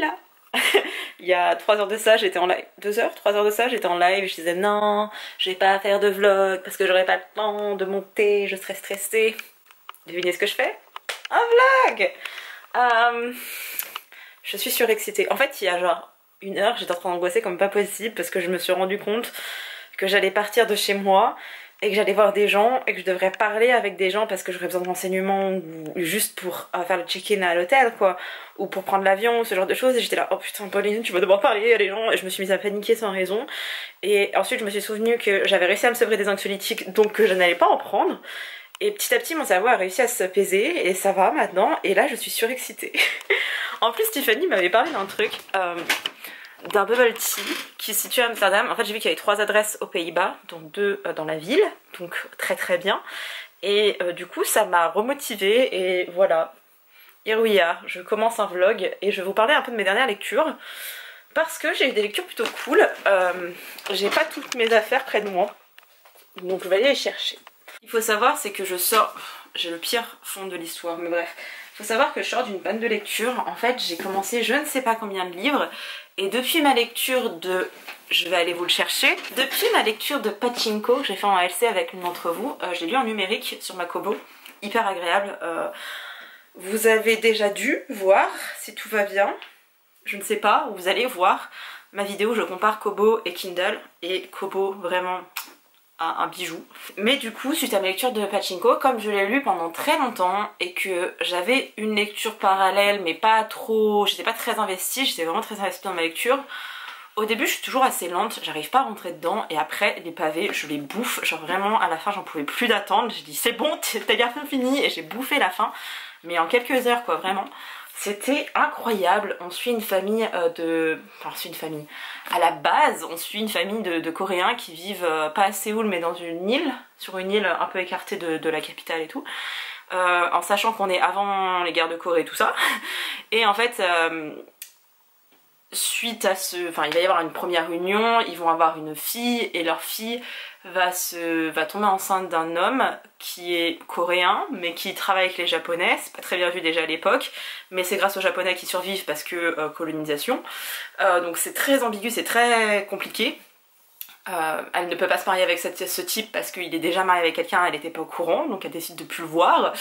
là. Il y a 3 heures de ça, j'étais en live. 2 heures, 3 heures de ça, j'étais en live. Je disais non, je vais pas faire de vlog parce que j'aurai pas le temps de monter, je serai stressée. Devinez ce que je fais? Un vlog. Je suis surexcitée. En fait, il y a genre 1 heure, j'étais en train d'angoisser comme pas possible parce que je me suis rendu compte que j'allais partir de chez moi et que j'allais voir des gens et que je devrais parler avec des gens parce que j'aurais besoin de renseignements ou juste pour faire le check-in à l'hôtel quoi, ou pour prendre l'avion, ce genre de choses. Et j'étais là, oh putain Pauline, tu vas devoir parler à des gens. Et je me suis mise à paniquer sans raison. Et ensuite je me suis souvenu que j'avais réussi à me sevrer des anxiolytiques, donc que je n'allais pas en prendre. Et petit à petit mon cerveau a réussi à se peser et ça va maintenant. Et là je suis surexcitée. En plus Tiffany m'avait parlé d'un truc, d'un bubble tea qui se situe à Amsterdam. En fait j'ai vu qu'il y avait 3 adresses aux Pays-Bas, dont 2 dans la ville, donc très très bien. Et du coup ça m'a remotivée et voilà, here we are, je commence un vlog et je vais vous parler un peu de mes dernières lectures parce que j'ai eu des lectures plutôt cool. J'ai pas toutes mes affaires près de moi, donc je vais aller les chercher. Il faut savoir c'est que je sors, j'ai le pire fond de l'histoire mais bref. Il faut savoir que je sors d'une panne de lecture. En fait j'ai commencé je ne sais pas combien de livres et depuis ma lecture de... je vais aller vous le chercher. Depuis ma lecture de Pachinko que j'ai fait en LC avec l'une d'entre vous, j'ai lu en numérique sur ma Kobo, hyper agréable. Vous avez déjà dû voir, si tout va bien, je ne sais pas, vous allez voir ma vidéo où je compare Kobo et Kindle, et Kobo vraiment un bijou. Mais du coup suite à ma lecture de Pachinko, comme je l'ai lu pendant très longtemps et que j'avais une lecture parallèle mais pas trop, j'étais pas très investie, j'étais vraiment très investie dans ma lecture. Au début je suis toujours assez lente, j'arrive pas à rentrer dedans et après les pavés je les bouffe, genre vraiment à la fin j'en pouvais plus d'attendre, j'ai dit c'est bon t'as bientôt fini et j'ai bouffé la fin, mais en quelques heures quoi vraiment. C'était incroyable. On suit une famille Enfin on suit une famille, à la base on suit une famille de Coréens qui vivent pas à Séoul mais dans une île, sur une île un peu écartée de la capitale et tout, en sachant qu'on est avant les guerres de Corée et tout ça. Et en fait suite à ce... Enfin il va y avoir une première union, ils vont avoir une fille et leur fille va tomber enceinte d'un homme qui est coréen mais qui travaille avec les japonais. C'est pas très bien vu déjà à l'époque mais c'est grâce aux japonais qui survivent parce que colonisation. Donc c'est très ambigu, c'est très compliqué. Elle ne peut pas se marier avec ce type parce qu'il est déjà marié avec quelqu'un, elle n'était pas au courant donc elle décide de plus le voir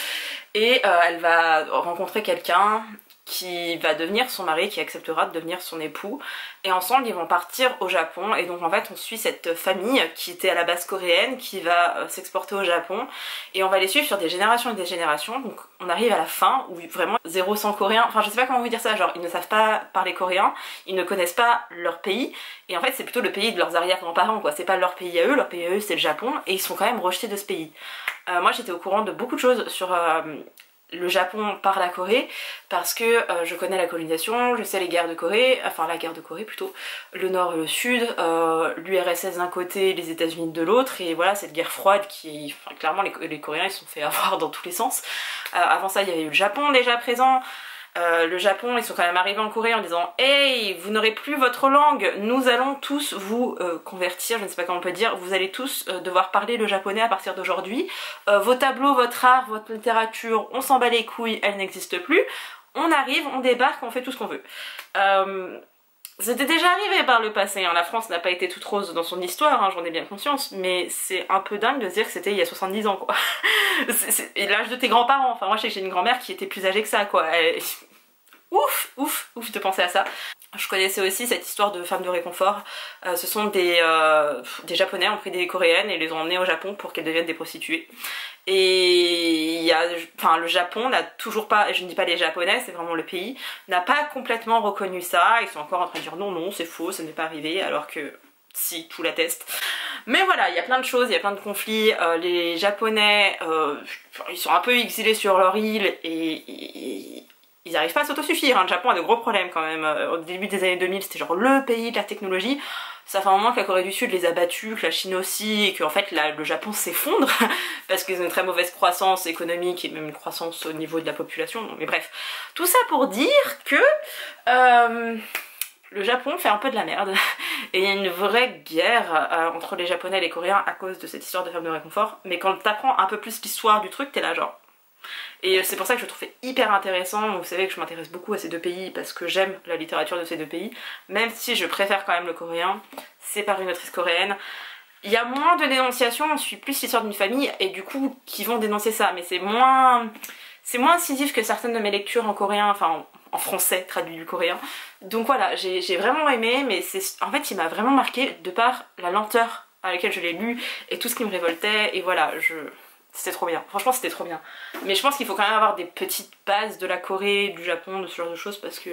et elle va rencontrer quelqu'un qui va devenir son mari, qui acceptera de devenir son époux, et ensemble ils vont partir au Japon. Et donc en fait on suit cette famille qui était à la base coréenne qui va s'exporter au Japon et on va les suivre sur des générations et des générations. Donc on arrive à la fin où vraiment 0 coréen, enfin je sais pas comment vous dire ça, genre ils ne savent pas parler coréen, ils ne connaissent pas leur pays et en fait c'est plutôt le pays de leurs arrière-grands-parents quoi, c'est pas leur pays à eux, leur pays à eux c'est le Japon et ils sont quand même rejetés de ce pays. Moi j'étais au courant de beaucoup de choses sur le Japon par la Corée parce que je connais la colonisation, je sais les guerres de Corée, enfin la guerre de Corée plutôt, le nord et le sud, l'URSS d'un côté, les États-Unis de l'autre, et voilà cette guerre froide qui, enfin, clairement les Coréens ils se sont fait avoir dans tous les sens. Avant ça il y avait eu le Japon déjà présent. Le Japon, ils sont quand même arrivés en Corée en disant hey, vous n'aurez plus votre langue, nous allons tous vous convertir, je ne sais pas comment on peut dire, vous allez tous devoir parler le japonais à partir d'aujourd'hui. Vos tableaux, votre art, votre littérature, on s'en bat les couilles, elle n'existe plus. On arrive, on débarque, on fait tout ce qu'on veut. C'était déjà arrivé par le passé, hein. La France n'a pas été toute rose dans son histoire, hein, j'en ai bien conscience, mais c'est un peu dingue de se dire que c'était il y a 70 ans quoi. Et l'âge de tes grands-parents, enfin moi je sais que j'ai une grand-mère qui était plus âgée que ça quoi. Ouf, ouf, ouf de penser à ça. Je connaissais aussi cette histoire de femmes de réconfort. Ce sont des japonais ont pris des coréennes et les ont emmenées au Japon pour qu'elles deviennent des prostituées. Et il y a, enfin le Japon n'a toujours pas, et je ne dis pas les japonais, c'est vraiment le pays, n'a pas complètement reconnu ça. Ils sont encore en train de dire non non c'est faux, ça n'est pas arrivé, alors que si, tout l'atteste. Mais voilà, il y a plein de choses, il y a plein de conflits. Les japonais, ils sont un peu exilés sur leur île et ils n'arrivent pas à s'autosuffire, hein. Le Japon a de gros problèmes quand même. Au début des années 2000 c'était genre le pays de la technologie. Ça fait un moment que la Corée du Sud les a battus, que la Chine aussi, et qu'en fait le Japon s'effondre parce qu'ils ont une très mauvaise croissance économique et même une croissance au niveau de la population. Mais bref, tout ça pour dire que le Japon fait un peu de la merde et il y a une vraie guerre entre les Japonais et les Coréens à cause de cette histoire de femmes de réconfort. Mais quand t'apprends un peu plus l'histoire du truc, t'es là genre Et c'est pour ça que je le trouvais hyper intéressant. Vous savez que je m'intéresse beaucoup à ces deux pays parce que j'aime la littérature de ces deux pays. Même si je préfère quand même le coréen, c'est par une autrice coréenne. Il y a moins de dénonciations, on suit plus l'histoire d'une famille et du coup qui vont dénoncer ça. Mais c'est moins incisif que certaines de mes lectures en coréen, enfin en français traduit du coréen. Donc voilà, j'ai vraiment aimé, mais en fait il m'a vraiment marqué de par la lenteur à laquelle je l'ai lu et tout ce qui me révoltait. Et voilà, c'était trop bien, franchement c'était trop bien. Mais je pense qu'il faut quand même avoir des petites bases de la Corée, du Japon, de ce genre de choses parce que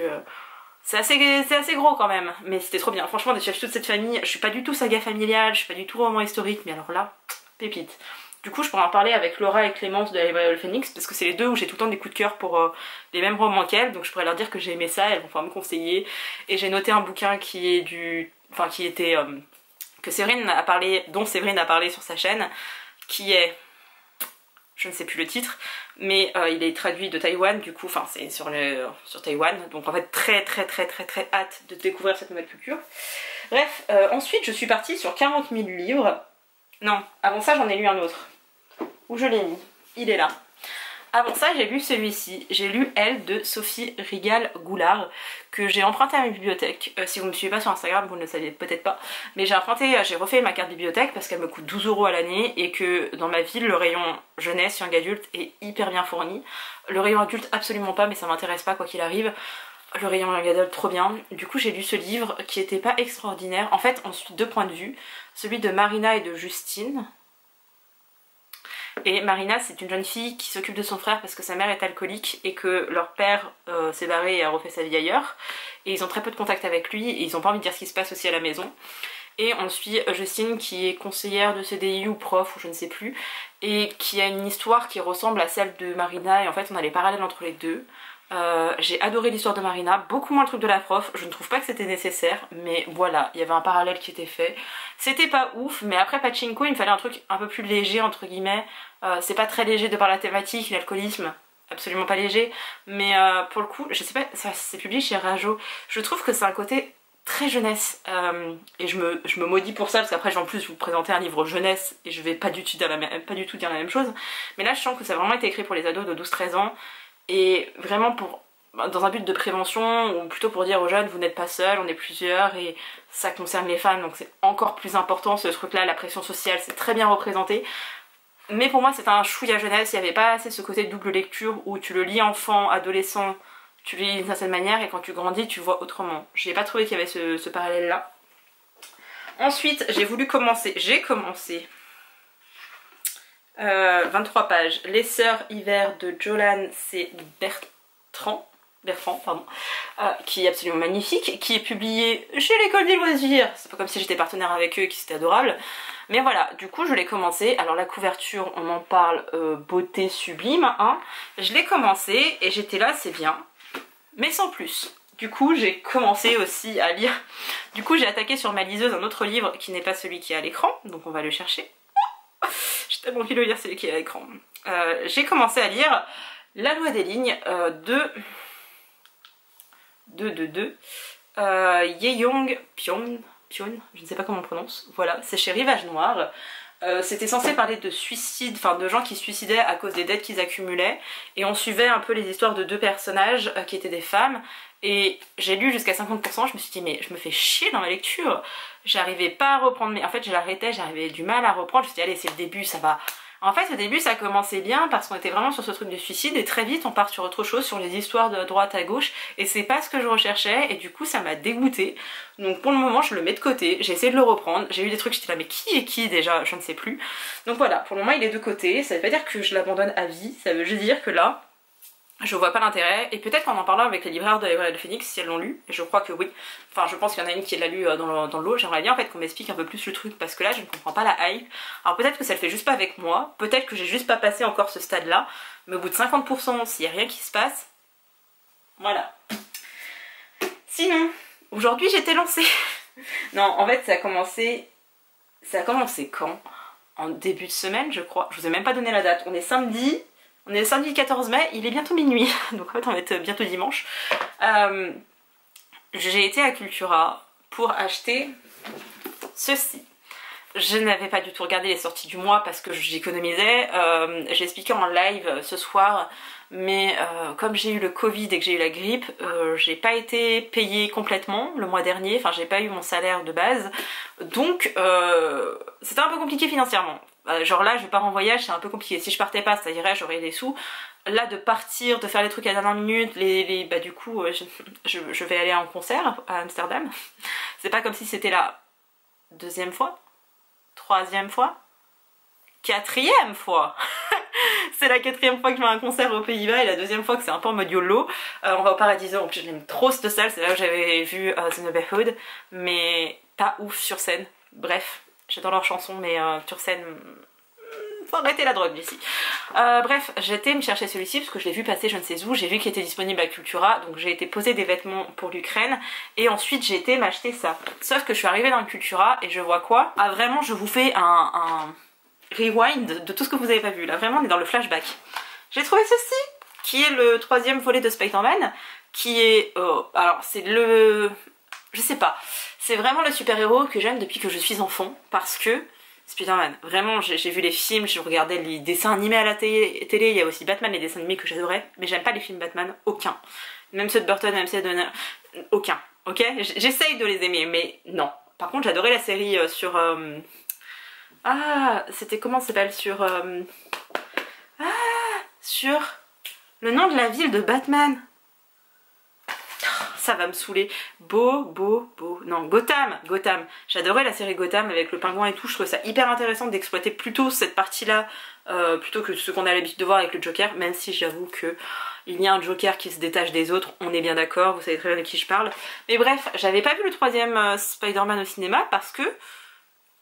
c'est assez gros quand même. Mais c'était trop bien, franchement de suivre toute cette famille. Je suis pas du tout saga familiale, je suis pas du tout roman historique, mais alors là, pépite. Du coup je pourrais en parler avec Laura et Clémence de la librairie Le Phénix parce que c'est les deux où j'ai tout le temps des coups de cœur pour les mêmes romans qu'elles. Donc je pourrais leur dire que j'ai aimé ça, elles vont pouvoir me conseiller. Et j'ai noté un bouquin qui est que Séverine a parlé, dont Séverine a parlé sur sa chaîne, qui est, je ne sais plus le titre, mais il est traduit de Taïwan, du coup, enfin c'est sur Taïwan, donc en fait très hâte de découvrir cette nouvelle culture. Bref, ensuite je suis partie sur 40 000 livres. Non, avant ça j'en ai lu un autre, où je l'ai mis, il est là. Avant ça j'ai lu celui-ci, j'ai lu Elle de Sophie Rigal-Goulard, que j'ai emprunté à ma bibliothèque. Si vous ne me suivez pas sur Instagram, vous ne le saviez peut-être pas, mais j'ai refait ma carte bibliothèque parce qu'elle me coûte 12 € à l'année et que dans ma ville le rayon jeunesse, young adulte est hyper bien fourni. Le rayon adulte absolument pas, mais ça m'intéresse pas quoi qu'il arrive. Le rayon young adulte trop bien. Du coup j'ai lu ce livre qui était pas extraordinaire. En fait on suit deux points de vue, celui de Marina et de Justine. Et Marina c'est une jeune fille qui s'occupe de son frère parce que sa mère est alcoolique et que leur père s'est barré et a refait sa vie ailleurs. Et ils ont très peu de contact avec lui et ils ont pas envie de dire ce qui se passe aussi à la maison. Et on suit Justine qui est conseillère de CDI ou prof ou je ne sais plus. Et qui a une histoire qui ressemble à celle de Marina et en fait on a les parallèles entre les deux. J'ai adoré l'histoire de Marina, beaucoup moins le truc de la prof, je ne trouve pas que c'était nécessaire, mais voilà, il y avait un parallèle qui était fait. C'était pas ouf, mais après Pachinko, il me fallait un truc un peu plus léger, entre guillemets. C'est pas très léger de par la thématique, l'alcoolisme, absolument pas léger, mais pour le coup, je sais pas, ça c'est publié chez Rajo, je trouve que c'est un côté très jeunesse, et je me maudis pour ça, parce qu'après je vais en plus vous présenter un livre jeunesse, et je vais pas du tout dire la même chose, mais là je sens que ça a vraiment été écrit pour les ados de 12-13 ans, et vraiment dans un but de prévention, ou plutôt pour dire aux jeunes vous n'êtes pas seuls, on est plusieurs et ça concerne les femmes donc c'est encore plus important ce truc là, la pression sociale c'est très bien représenté. Mais pour moi c'est un chouïa jeunesse, il n'y avait pas assez ce côté de double lecture où tu le lis enfant, adolescent, tu le lis d'une certaine manière et quand tu grandis tu vois autrement. J'ai pas trouvé qu'il y avait ce parallèle là. Ensuite j'ai commencé 23 pages, Les Sœurs Hiver de Jolan C. Bertrand, qui est absolument magnifique, qui est publié chez l'école des loisirs. C'est pas comme si j'étais partenaire avec eux et que c'était adorable. Mais voilà, du coup je l'ai commencé. Alors la couverture, on en parle, beauté sublime, hein. Je l'ai commencé et j'étais là, c'est bien, mais sans plus. Du coup j'ai commencé aussi à lire. Du coup j'ai attaqué sur ma liseuse un autre livre qui n'est pas celui qui est à l'écran, donc on va le chercher. J'ai tellement envie de lire celui qui est à l'écran. J'ai commencé à lire La Loi des lignes de Ye-Young Pion, je ne sais pas comment on prononce. Voilà, c'est chez Rivage Noir. C'était censé parler de suicide, enfin de gens qui se suicidaient à cause des dettes qu'ils accumulaient. Et on suivait un peu les histoires de deux personnages qui étaient des femmes. Et j'ai lu jusqu'à 50%, je me suis dit mais je me fais chier dans ma lecture. J'arrivais pas à reprendre, mais en fait je l'arrêtais, j'avais du mal à reprendre. Je me suis dit allez c'est le début, ça va. En fait au début ça commençait bien parce qu'on était vraiment sur ce truc de suicide et très vite on part sur autre chose, sur les histoires de droite à gauche et c'est pas ce que je recherchais et du coup ça m'a dégoûtée. Donc pour le moment je le mets de côté, j'ai essayé de le reprendre, j'ai eu des trucs, j'étais là mais qui est qui déjà, je ne sais plus. Donc voilà, pour le moment il est de côté, ça veut pas dire que je l'abandonne à vie, ça veut juste dire que là je vois pas l'intérêt, et peut-être qu'en en parlant avec les libraires de la librairie Le Phénix, si elles l'ont lu, et je crois que oui, enfin je pense qu'il y en a une qui l'a lu dans l'eau, j'aimerais bien en fait qu'on m'explique un peu plus le truc, parce que là je ne comprends pas la hype. Alors peut-être que ça le fait juste pas avec moi, peut-être que j'ai juste pas passé encore ce stade là, mais au bout de 50%, s'il y a rien qui se passe, voilà. Sinon, aujourd'hui j'étais lancée. Non, en fait ça a commencé quand? En début de semaine je crois, je vous ai même pas donné la date, on est le samedi 14 mai, il est bientôt minuit, donc en fait on va être bientôt dimanche. J'ai été à Cultura pour acheter ceci. Je n'avais pas du tout regardé les sorties du mois parce que j'économisais. J'ai expliqué en live ce soir, mais comme j'ai eu le Covid et que j'ai eu la grippe, j'ai pas été payée complètement le mois dernier, enfin j'ai pas eu mon salaire de base, donc c'était un peu compliqué financièrement. Genre là je pars en voyage, c'est un peu compliqué. Si je partais pas, ça irait, j'aurais des sous. Là de partir, de faire les trucs à la dernière minute, bah du coup je vais aller en concert à Amsterdam. C'est pas comme si c'était la deuxième fois, troisième fois, quatrième fois. C'est la quatrième fois que je vais à un concert aux Pays-Bas et la deuxième fois que c'est un peu en mode YOLO. On va au Paradiso, en plus j'aime trop cette salle, c'est là où j'avais vu The Neighborhood, mais pas ouf sur scène. Bref, j'adore leurs chansons, mais sur scène, faut arrêter la drogue ici. Bref, j'ai été me chercher celui-ci parce que je l'ai vu passer je ne sais où, j'ai vu qu'il était disponible à Cultura, donc j'ai été poser des vêtements pour l'Ukraine, et ensuite j'ai été m'acheter ça. Sauf que je suis arrivée dans le Cultura et je vois quoi? Ah vraiment, je vous fais un rewind de tout ce que vous avez pas vu, là vraiment on est dans le flashback. J'ai trouvé ceci, qui est le troisième volet de Spider-Man, qui est... alors c'est le... je sais pas, c'est vraiment le super-héros que j'aime depuis que je suis enfant, parce que Spider-Man, vraiment j'ai vu les films, je regardais les dessins animés à la télé, il y a aussi Batman, les dessins animés que j'adorais, mais j'aime pas les films Batman, aucun. Même ceux de Burton, même ceux de... aucun, ok? J'essaye de les aimer, mais non. Par contre j'adorais la série sur... ah, c'était comment ça s'appelle sur... sur le nom de la ville de Batman. Ça va me saouler. Non, Gotham. J'adorais la série Gotham avec le pingouin et tout. Je trouvais ça hyper intéressant d'exploiter plutôt cette partie-là plutôt que ce qu'on a l'habitude de voir avec le Joker, même si j'avoue que il y a un Joker qui se détache des autres, on est bien d'accord, vous savez très bien de qui je parle. Mais bref, j'avais pas vu le troisième Spider-Man au cinéma parce que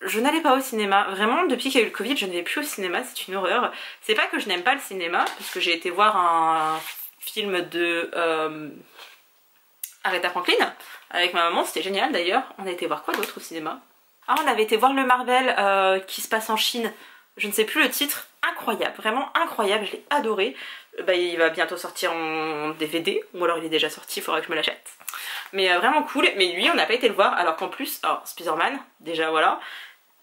je n'allais pas au cinéma. Vraiment, depuis qu'il y a eu le Covid, je ne vais plus au cinéma, c'est une horreur. C'est pas que je n'aime pas le cinéma, parce que j'ai été voir un film de... Aretha Franklin avec ma maman, c'était génial d'ailleurs. On a été voir quoi d'autre au cinéma? Ah, on avait été voir le Marvel qui se passe en Chine, je ne sais plus le titre, incroyable, vraiment incroyable, je l'ai adoré. Bah, il va bientôt sortir en DVD, ou alors il est déjà sorti, il faudra que je me l'achète. Mais vraiment cool, mais lui on n'a pas été le voir, alors qu'en plus, alors Spider-Man, déjà voilà,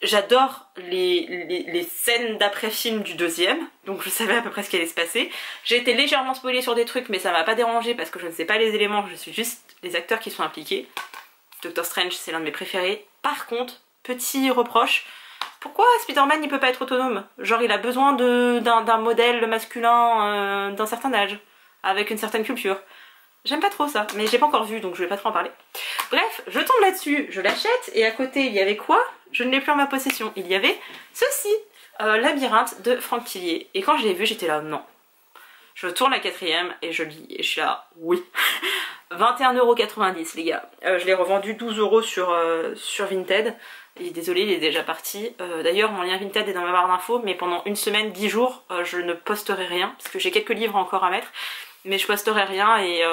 j'adore les scènes d'après-film du deuxième, donc je savais à peu près ce qui allait se passer. J'ai été légèrement spoilée sur des trucs, mais ça m'a pas dérangé parce que je ne sais pas les éléments, je suis juste les acteurs qui sont impliqués. Doctor Strange, c'est l'un de mes préférés. Par contre, petit reproche, pourquoi Spider-Man il peut pas être autonome? Genre il a besoin d'un modèle masculin d'un certain âge, avec une certaine culture. J'aime pas trop ça, mais j'ai pas encore vu donc je vais pas trop en parler. Bref, je tombe là-dessus, je l'achète et à côté il y avait quoi? Je ne l'ai plus en ma possession. Il y avait ceci, Labyrinthe de Franck Tillier. Et quand je l'ai vu j'étais là, non. Je tourne la quatrième et je lis et je suis là, oui. 21,90€ les gars. Je l'ai revendu 12€ sur Vinted. Et désolé, il est déjà parti. D'ailleurs, mon lien Vinted est dans ma barre d'infos, mais pendant une semaine, 10 jours, je ne posterai rien, parce que j'ai quelques livres encore à mettre, mais je posterai rien et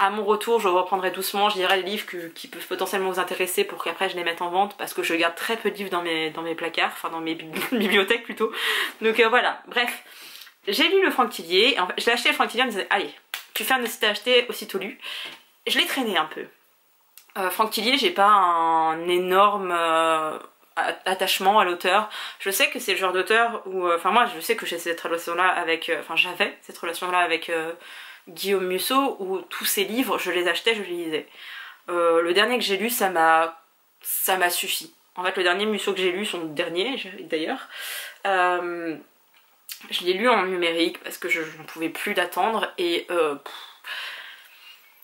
à mon retour, je reprendrai doucement, je lirai les livres qui peuvent potentiellement vous intéresser pour qu'après je les mette en vente, parce que je garde très peu de livres dans mes placards, enfin dans mes bibliothèques plutôt. Donc voilà, bref. J'ai lu le Franck Tillier, en fait, je l'ai acheté le Franck Tillier en me disant, allez, tu fais un de ces acheté, aussitôt lu. Je l'ai traîné un peu. Franck Tillier, j'ai pas un énorme attachement à l'auteur. Je sais que c'est le genre d'auteur où... Enfin moi je sais que j'ai cette relation-là avec... Enfin j'avais cette relation-là avec Guillaume Musso, où tous ses livres, je les achetais, je les lisais. Le dernier que j'ai lu, ça m'a suffi. En fait le dernier Musso que j'ai lu, son dernier d'ailleurs, je l'ai lu en numérique parce que je n'en pouvais plus d'attendre et...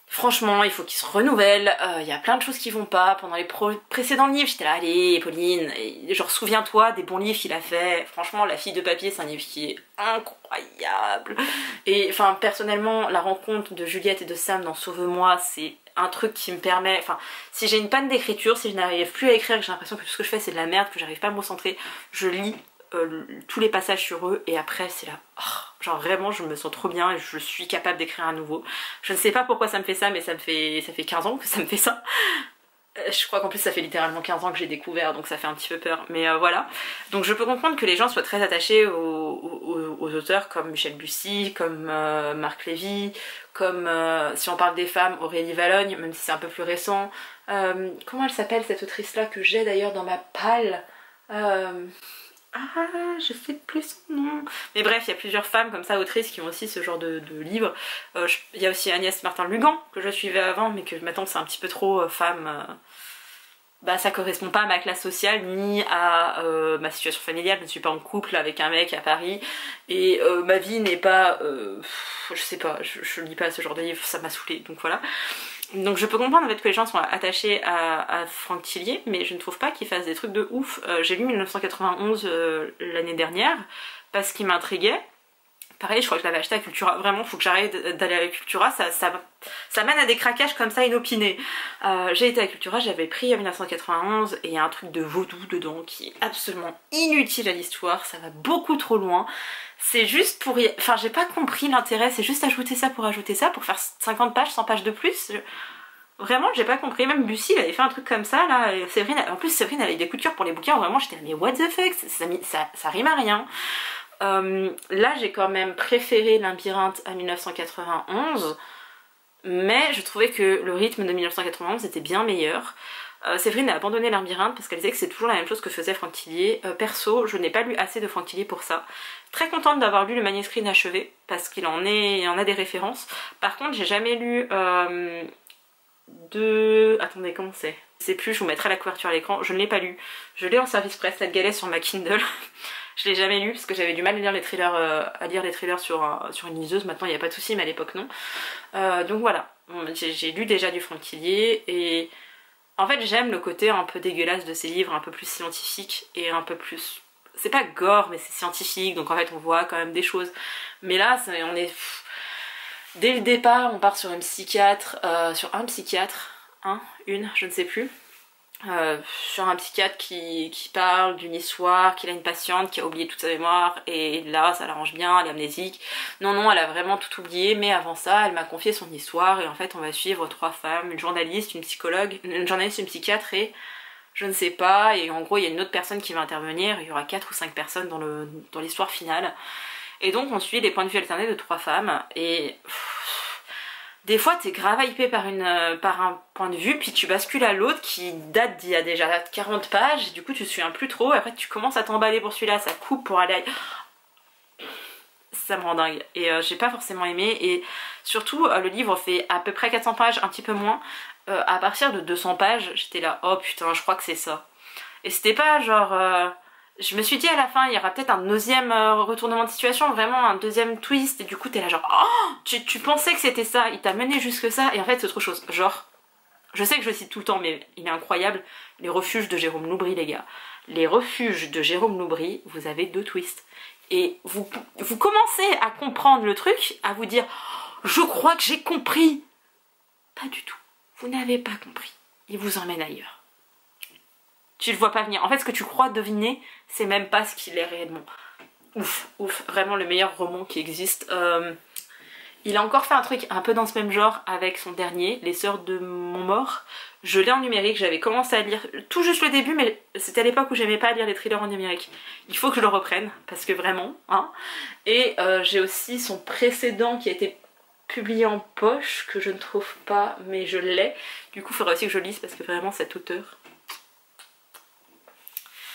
franchement, il faut qu'il se renouvelle, il y a plein de choses qui vont pas. Pendant les précédents livres, j'étais là, allez Pauline, et genre souviens-toi des bons livres qu'il a fait. Franchement, La fille de papier, c'est un livre qui est incroyable. Et enfin, personnellement, la rencontre de Juliette et de Sam dans Sauve-moi, c'est un truc qui me permet... Enfin, si j'ai une panne d'écriture, si je n'arrive plus à écrire, que j'ai l'impression que tout ce que je fais c'est de la merde, que j'arrive pas à me concentrer, je lis tous les passages sur eux et après c'est là, oh, genre vraiment je me sens trop bien et je suis capable d'écrire à nouveau. Je ne sais pas pourquoi ça me fait ça, mais ça fait 15 ans que ça me fait ça. Je crois qu'en plus ça fait littéralement 15 ans que j'ai découvert, donc ça fait un petit peu peur, mais voilà. Donc je peux comprendre que les gens soient très attachés aux auteurs comme Michel Bussy, comme Marc Lévy, comme si on parle des femmes, Aurélie Vallogne, même si c'est un peu plus récent. Comment elle s'appelle cette autrice là que j'ai d'ailleurs dans ma palle? Je sais plus son nom. Mais bref, il y a plusieurs femmes comme ça, autrices, qui ont aussi ce genre de livres. Il y a aussi Agnès Martin-Lugan, que je suivais avant, mais que maintenant c'est un petit peu trop femme. Bah ça correspond pas à ma classe sociale, ni à ma situation familiale. Je ne suis pas en couple avec un mec à Paris. Et ma vie n'est pas... je sais pas, je lis pas ce genre de livre, ça m'a saoulée, donc voilà. Donc je peux comprendre en fait que les gens sont attachés à Franck Thillier, mais je ne trouve pas qu'il fasse des trucs de ouf. J'ai lu 1991 l'année dernière parce qu'il m'intriguait. Pareil, je crois que je l'avais acheté à Cultura. Vraiment, faut que j'arrête d'aller à Cultura. Ça mène à des craquages comme ça inopinés. J'ai été à Cultura, j'avais pris 1991 et il y a un truc de vaudou dedans qui est absolument inutile à l'histoire. Ça va beaucoup trop loin. C'est juste pour... Enfin, j'ai pas compris l'intérêt. C'est juste ajouter ça pour faire 50 pages, 100 pages de plus. Vraiment, j'ai pas compris. Même Bussy, elle avait fait un truc comme ça, là. Et Séverine, en plus, Séverine, elle avait des coups de cœur pour les bouquins. Vraiment, j'étais là, mais what the fuck, ça rime à rien. Là, j'ai quand même préféré Labyrinthe à 1991. Mais je trouvais que le rythme de 1991 était bien meilleur. Séverine a abandonné Labyrinthe parce qu'elle disait que c'est toujours la même chose que faisait Franck Thillier. Perso, je n'ai pas lu assez de Franck Thillier pour ça. Très contente d'avoir lu le manuscrit inachevé parce qu'il en a des références. Par contre, j'ai jamais lu Attendez, comment c'est? Je sais plus, je vous mettrai la couverture à l'écran. Je ne l'ai pas lu. Je l'ai en service presse, cette galette sur ma Kindle. Je l'ai jamais lu parce que j'avais du mal à lire les thrillers, sur une liseuse. Maintenant il n'y a pas de souci, mais à l'époque non. Donc voilà, j'ai lu déjà du Franck Thillier et en fait j'aime le côté un peu dégueulasse de ces livres, un peu plus scientifique et un peu plus... C'est pas gore mais c'est scientifique, donc en fait on voit quand même des choses. Mais là on est... Dès le départ on part sur un psychiatre, je ne sais plus. Sur un psychiatre qui parle d'une histoire, qu'il a une patiente qui a oublié toute sa mémoire et là ça l'arrange bien, elle est amnésique. Non, elle a vraiment tout oublié, mais avant ça elle m'a confié son histoire et en fait on va suivre 3 femmes, une journaliste, une psychologue, une journaliste, une psychiatre et je ne sais pas, et en gros il y a une autre personne qui va intervenir, il y aura 4 ou 5 personnes dans l'histoire finale. Et donc on suit les points de vue alternés de 3 femmes et... Des fois t'es grave hypé par un point de vue, puis tu bascules à l'autre qui date d'il y a déjà 40 pages, et du coup tu te souviens plus trop, et après tu commences à t'emballer pour celui-là, ça coupe pour aller... Ça me rend dingue, et j'ai pas forcément aimé, et surtout le livre fait à peu près 400 pages, un petit peu moins, à partir de 200 pages, j'étais là, oh putain je crois que c'est ça. Et c'était pas genre... Je me suis dit à la fin il y aura peut-être un deuxième retournement de situation, vraiment un deuxième twist, et du coup t'es là genre oh tu pensais que c'était ça, il t'a mené jusque ça et en fait c'est autre chose. Genre, je sais que je le cite tout le temps mais il est incroyable, Les Refuges de Jérôme Loubry les gars. Les Refuges de Jérôme Loubry, vous avez 2 twists. Et vous commencez à comprendre le truc, à vous dire je crois que j'ai compris. Pas du tout, vous n'avez pas compris. Il vous emmène ailleurs. Tu le vois pas venir. En fait, ce que tu crois deviner, c'est même pas ce qu'il est réellement. Ouf, vraiment le meilleur roman qui existe. Il a encore fait un truc un peu dans ce même genre avec son dernier, Les Sœurs de Montmort. Je l'ai en numérique, j'avais commencé à lire tout juste le début, mais c'était à l'époque où j'aimais pas lire les thrillers en numérique. Il faut que je le reprenne, parce que vraiment, hein. Et j'ai aussi son précédent qui a été publié en poche, que je ne trouve pas, mais je l'ai. Du coup, il faudra aussi que je lise, parce que vraiment, cet auteur...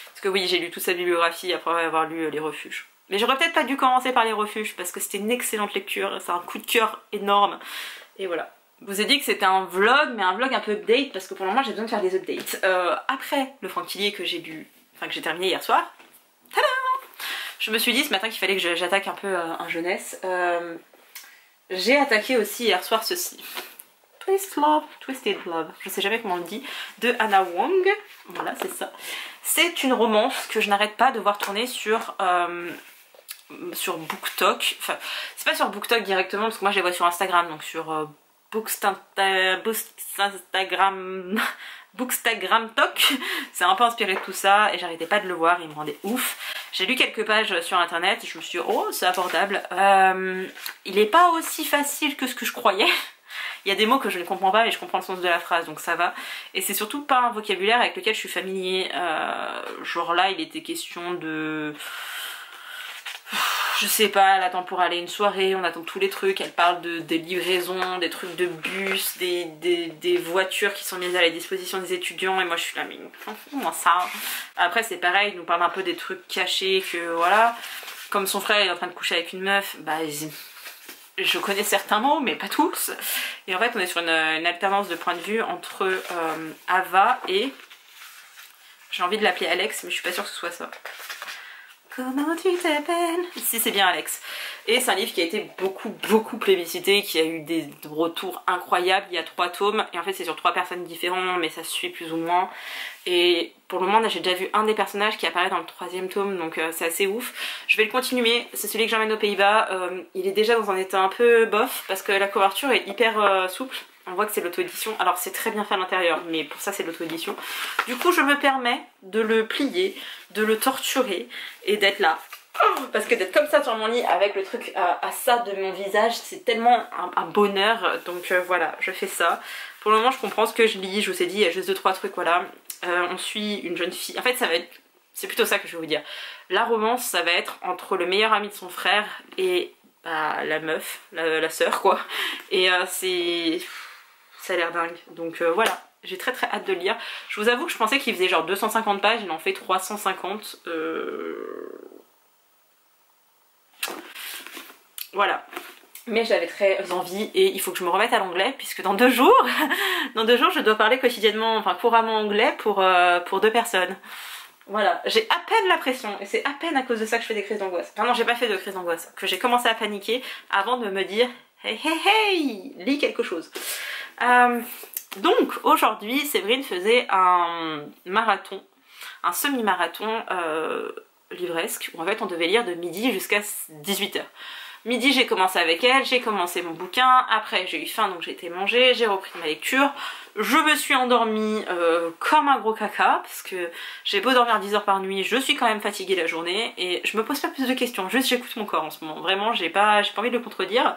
Parce que oui, j'ai lu toute sa bibliographie après avoir lu Les Refuges. Mais j'aurais peut-être pas dû commencer par Les Refuges parce que c'était une excellente lecture, c'est un coup de cœur énorme. Et voilà. Je vous ai dit que c'était un vlog, mais un vlog un peu update parce que pour le moment j'ai besoin de faire des updates. Après le Franck Thillier que j'ai terminé hier soir, tada, je me suis dit ce matin qu'il fallait que j'attaque un peu un jeunesse. J'ai attaqué aussi hier soir ceci. Twisted Love, je sais jamais comment on le dit, de Anna Wong. Voilà, c'est ça. C'est une romance que je n'arrête pas de voir tourner sur BookTok. Enfin, c'est pas sur BookTok directement parce que moi je les vois sur Instagram, donc sur Bookstagram Talk. C'est un peu inspiré de tout ça et j'arrêtais pas de le voir, il me rendait ouf. J'ai lu quelques pages sur internet et je me suis dit oh c'est abordable. Il est pas aussi facile que ce que je croyais. Il y a des mots que je ne comprends pas mais je comprends le sens de la phrase donc ça va. Et c'est surtout pas un vocabulaire avec lequel je suis familier. Genre là il était question de... je sais pas, elle attend pour aller à une soirée, on attend tous les trucs, elle parle des livraisons, des trucs de bus, des voitures qui sont mises à la disposition des étudiants, et moi je suis là, mais comment ça? Après c'est pareil, il nous parle un peu des trucs cachés, que voilà, comme son frère est en train de coucher avec une meuf, bah je connais certains mots, mais pas tous, et en fait on est sur une alternance de point de vue entre Ava et... J'ai envie de l'appeler Alex, mais je suis pas sûre que ce soit ça. Comment tu t'appelles? Si, c'est bien Alex. Et c'est un livre qui a été beaucoup plébiscité, qui a eu des retours incroyables. Il y a 3 tomes, et en fait c'est sur 3 personnes différentes, mais ça se suit plus ou moins. Et pour le moment j'ai déjà vu un des personnages qui apparaît dans le 3e tome, donc c'est assez ouf. Je vais le continuer, c'est celui que j'emmène aux Pays-Bas. Il est déjà dans un état un peu bof, parce que la couverture est hyper souple. On voit que c'est l'auto-édition, alors c'est très bien fait à l'intérieur, mais pour ça c'est l'auto-édition. Du coup je me permets de le plier, de le torturer et d'être là. Parce que d'être comme ça sur mon lit avec le truc à ça de mon visage, c'est tellement un bonheur. Donc voilà, je fais ça. Pour le moment je comprends ce que je lis, je vous ai dit, il y a juste 2-3 trucs, voilà. On suit une jeune fille, en fait ça va être... C'est plutôt ça que je vais vous dire. La romance, ça va être entre le meilleur ami de son frère et bah, la meuf, la sœur quoi. Et c'est... Ça a l'air dingue, donc voilà, j'ai très hâte de le lire. Je vous avoue que je pensais qu'il faisait genre 250 pages, il en fait 350. Voilà. Mais j'avais très envie et il faut que je me remette à l'anglais puisque dans 2 jours, dans 2 jours je dois parler quotidiennement, enfin couramment anglais pour 2 personnes. Voilà, j'ai à peine la pression et c'est à peine à cause de ça que je fais des crises d'angoisse. Enfin non, j'ai pas fait de crise d'angoisse, que j'ai commencé à paniquer avant de me dire hey hey hey, lis quelque chose. Donc aujourd'hui Séverine faisait un marathon, un semi-marathon livresque où en fait on devait lire de midi jusqu'à 18 h. Midi j'ai commencé avec elle, j'ai commencé mon bouquin, après j'ai eu faim donc j'ai été manger, j'ai repris ma lecture, je me suis endormie comme un gros caca parce que j'ai beau dormir 10 heures par nuit, je suis quand même fatiguée la journée et je me pose pas plus de questions, juste j'écoute mon corps en ce moment, vraiment j'ai pas envie de le contredire.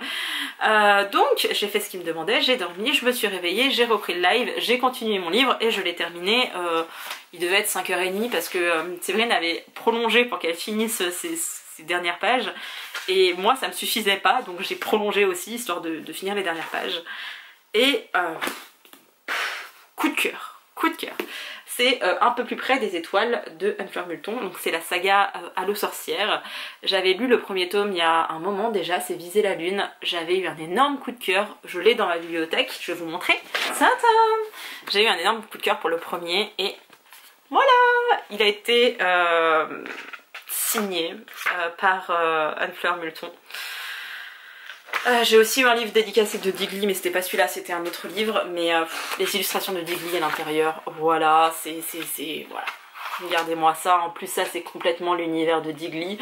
Donc j'ai fait ce qu'il me demandait, j'ai dormi, je me suis réveillée, j'ai repris le live, j'ai continué mon livre et je l'ai terminé. Il devait être 5h30 parce que Séverine avait prolongé pour qu'elle finisse ses dernières pages et moi ça me suffisait pas donc j'ai prolongé aussi histoire de finir les dernières pages et coup de cœur, c'est un peu plus près des étoiles de Anne Fleur Multon, donc c'est la saga Allo sorcière. J'avais lu le 1er tome il y a un moment déjà, c'est Viser la lune, j'avais eu un énorme coup de cœur, je l'ai dans ma bibliothèque, je vais vous montrer. J'ai eu un énorme coup de cœur pour le premier et voilà, il a été signé par Anne Fleur Multon. J'ai aussi eu un livre dédicacé de Digli, mais c'était pas celui-là, c'était un autre livre, mais les illustrations de Digli à l'intérieur, voilà, voilà. Regardez-moi ça, en plus ça c'est complètement l'univers de Digli,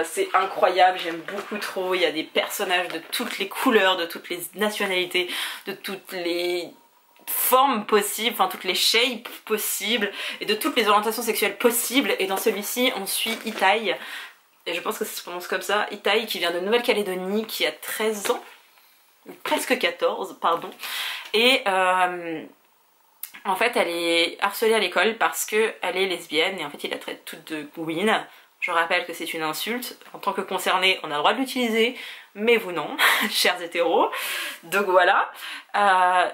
c'est incroyable, j'aime beaucoup trop, il y a des personnages de toutes les couleurs, de toutes les nationalités, de toutes les formes possibles, enfin toutes les shapes possibles et de toutes les orientations sexuelles possibles, et dans celui-ci on suit Itai, et je pense que ça se prononce comme ça, Itai, qui vient de Nouvelle-Calédonie, qui a 13 ans, presque 14, pardon, et en fait elle est harcelée à l'école parce qu'elle est lesbienne et en fait il la traite toute de gouine. Je rappelle que c'est une insulte, en tant que concerné on a le droit de l'utiliser, mais vous non, chers hétéros, donc voilà.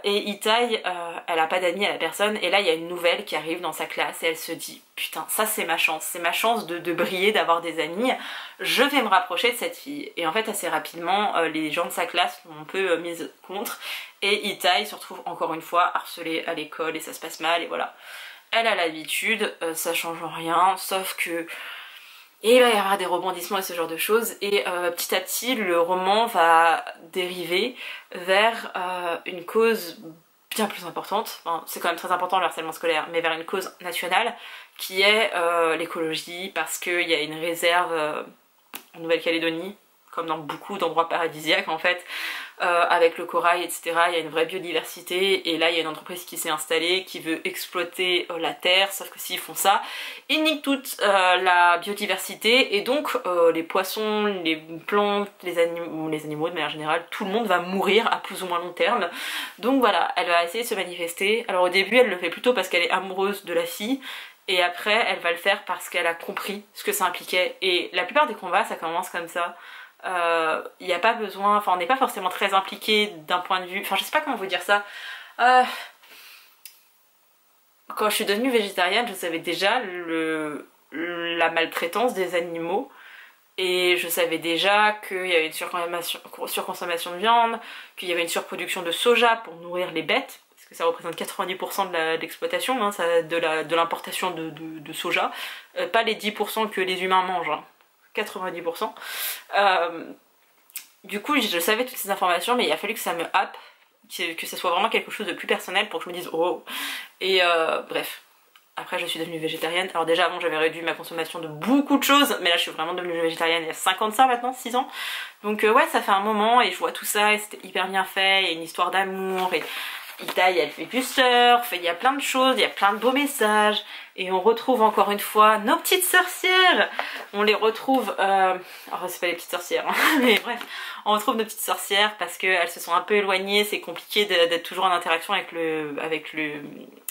Et Itai, elle a pas d'amis à la personne, et là il y a une nouvelle qui arrive dans sa classe et elle se dit putain ça c'est ma chance de briller, d'avoir des amis, je vais me rapprocher de cette fille. Et en fait assez rapidement les gens de sa classe sont un peu mise contre, et Itai se retrouve encore une fois harcelée à l'école et ça se passe mal, et voilà. Elle a l'habitude, ça change rien, sauf que et il va y avoir des rebondissements et ce genre de choses, et petit à petit le roman va dériver vers une cause bien plus importante, enfin, c'est quand même très important le harcèlement scolaire, mais vers une cause nationale qui est l'écologie, parce qu'il y a une réserve en Nouvelle-Calédonie, comme dans beaucoup d'endroits paradisiaques en fait, avec le corail etc, il y a une vraie biodiversité, et là il y a une entreprise qui s'est installée, qui veut exploiter la terre, sauf que s'ils font ça, ils niquent toute la biodiversité, et donc les poissons, les plantes, les animaux de manière générale, tout le monde va mourir à plus ou moins long terme. Donc voilà, elle va essayer de se manifester. Alors au début elle le fait plutôt parce qu'elle est amoureuse de la fille, et après elle va le faire parce qu'elle a compris ce que ça impliquait. Et la plupart des combats ça commence comme ça. Il n'y a pas besoin, enfin on n'est pas forcément très impliqué d'un point de vue, enfin je sais pas comment vous dire ça. Quand je suis devenue végétarienne, je savais déjà la maltraitance des animaux. Et je savais déjà qu'il y avait une surconsommation de viande, qu'il y avait une surproduction de soja pour nourrir les bêtes, parce que ça représente 90% de l'exploitation, hein, de l'importation de soja. Pas les 10% que les humains mangent, hein. 90%. Du coup, je savais toutes ces informations, mais il a fallu que ça me happe, que ce soit vraiment quelque chose de plus personnel pour que je me dise oh. Et bref. Après je suis devenue végétarienne, alors déjà avant j'avais réduit ma consommation de beaucoup de choses, mais là je suis vraiment devenue végétarienne il y a 5 ans de ça maintenant, 6 ans. Donc ouais ça fait un moment et je vois tout ça et c'était hyper bien fait, il y a une histoire d'amour et Ita elle fait du surf, il y a plein de choses, il y a plein de beaux messages et on retrouve encore une fois nos petites sorcières. On les retrouve, alors c'est pas les petites sorcières hein, mais bref, on retrouve nos petites sorcières parce qu'elles se sont un peu éloignées, c'est compliqué d'être toujours en interaction avec le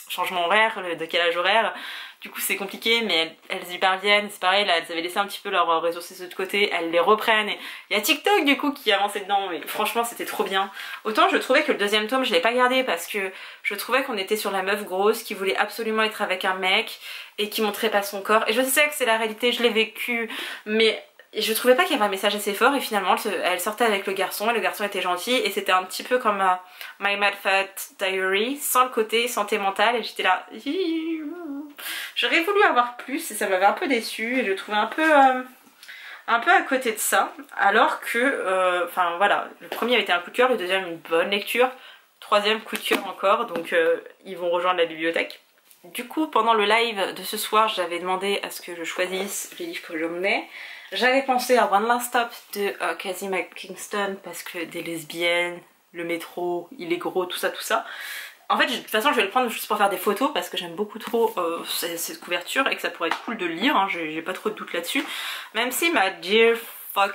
changement horaire, le décalage horaire. Du coup c'est compliqué mais elles y parviennent, c'est pareil là elles avaient laissé un petit peu leurs réseaux sociaux de côté, elles les reprennent et il y a TikTok du coup qui avançait dedans mais franchement c'était trop bien. Autant je trouvais que le deuxième tome je l'ai pas gardé parce que je trouvais qu'on était sur la meuf grosse qui voulait absolument être avec un mec et qui montrait pas son corps et je sais que c'est la réalité, je l'ai vécu mais je trouvais pas qu'il y avait un message assez fort et finalement elle sortait avec le garçon et le garçon était gentil et c'était un petit peu comme My Mad Fat Diary sans le côté santé mentale et j'étais là j'aurais voulu avoir plus et ça m'avait un peu déçue et je trouvais un peu à côté de ça alors que enfin voilà, le premier avait été un coup de cœur, le deuxième une bonne lecture, troisième coup de cœur encore donc ils vont rejoindre la bibliothèque. Du coup pendant le live de ce soir j'avais demandé à ce que je choisisse les livres que je menais. J'avais pensé à One Last Stop de Cassie McKinston parce que des lesbiennes, le métro, il est gros, tout ça, tout ça. En fait, de toute façon, je vais le prendre juste pour faire des photos parce que j'aime beaucoup trop cette couverture et que ça pourrait être cool de le lire, hein, j'ai pas trop de doute là-dessus. Même si ma Dear Fuck...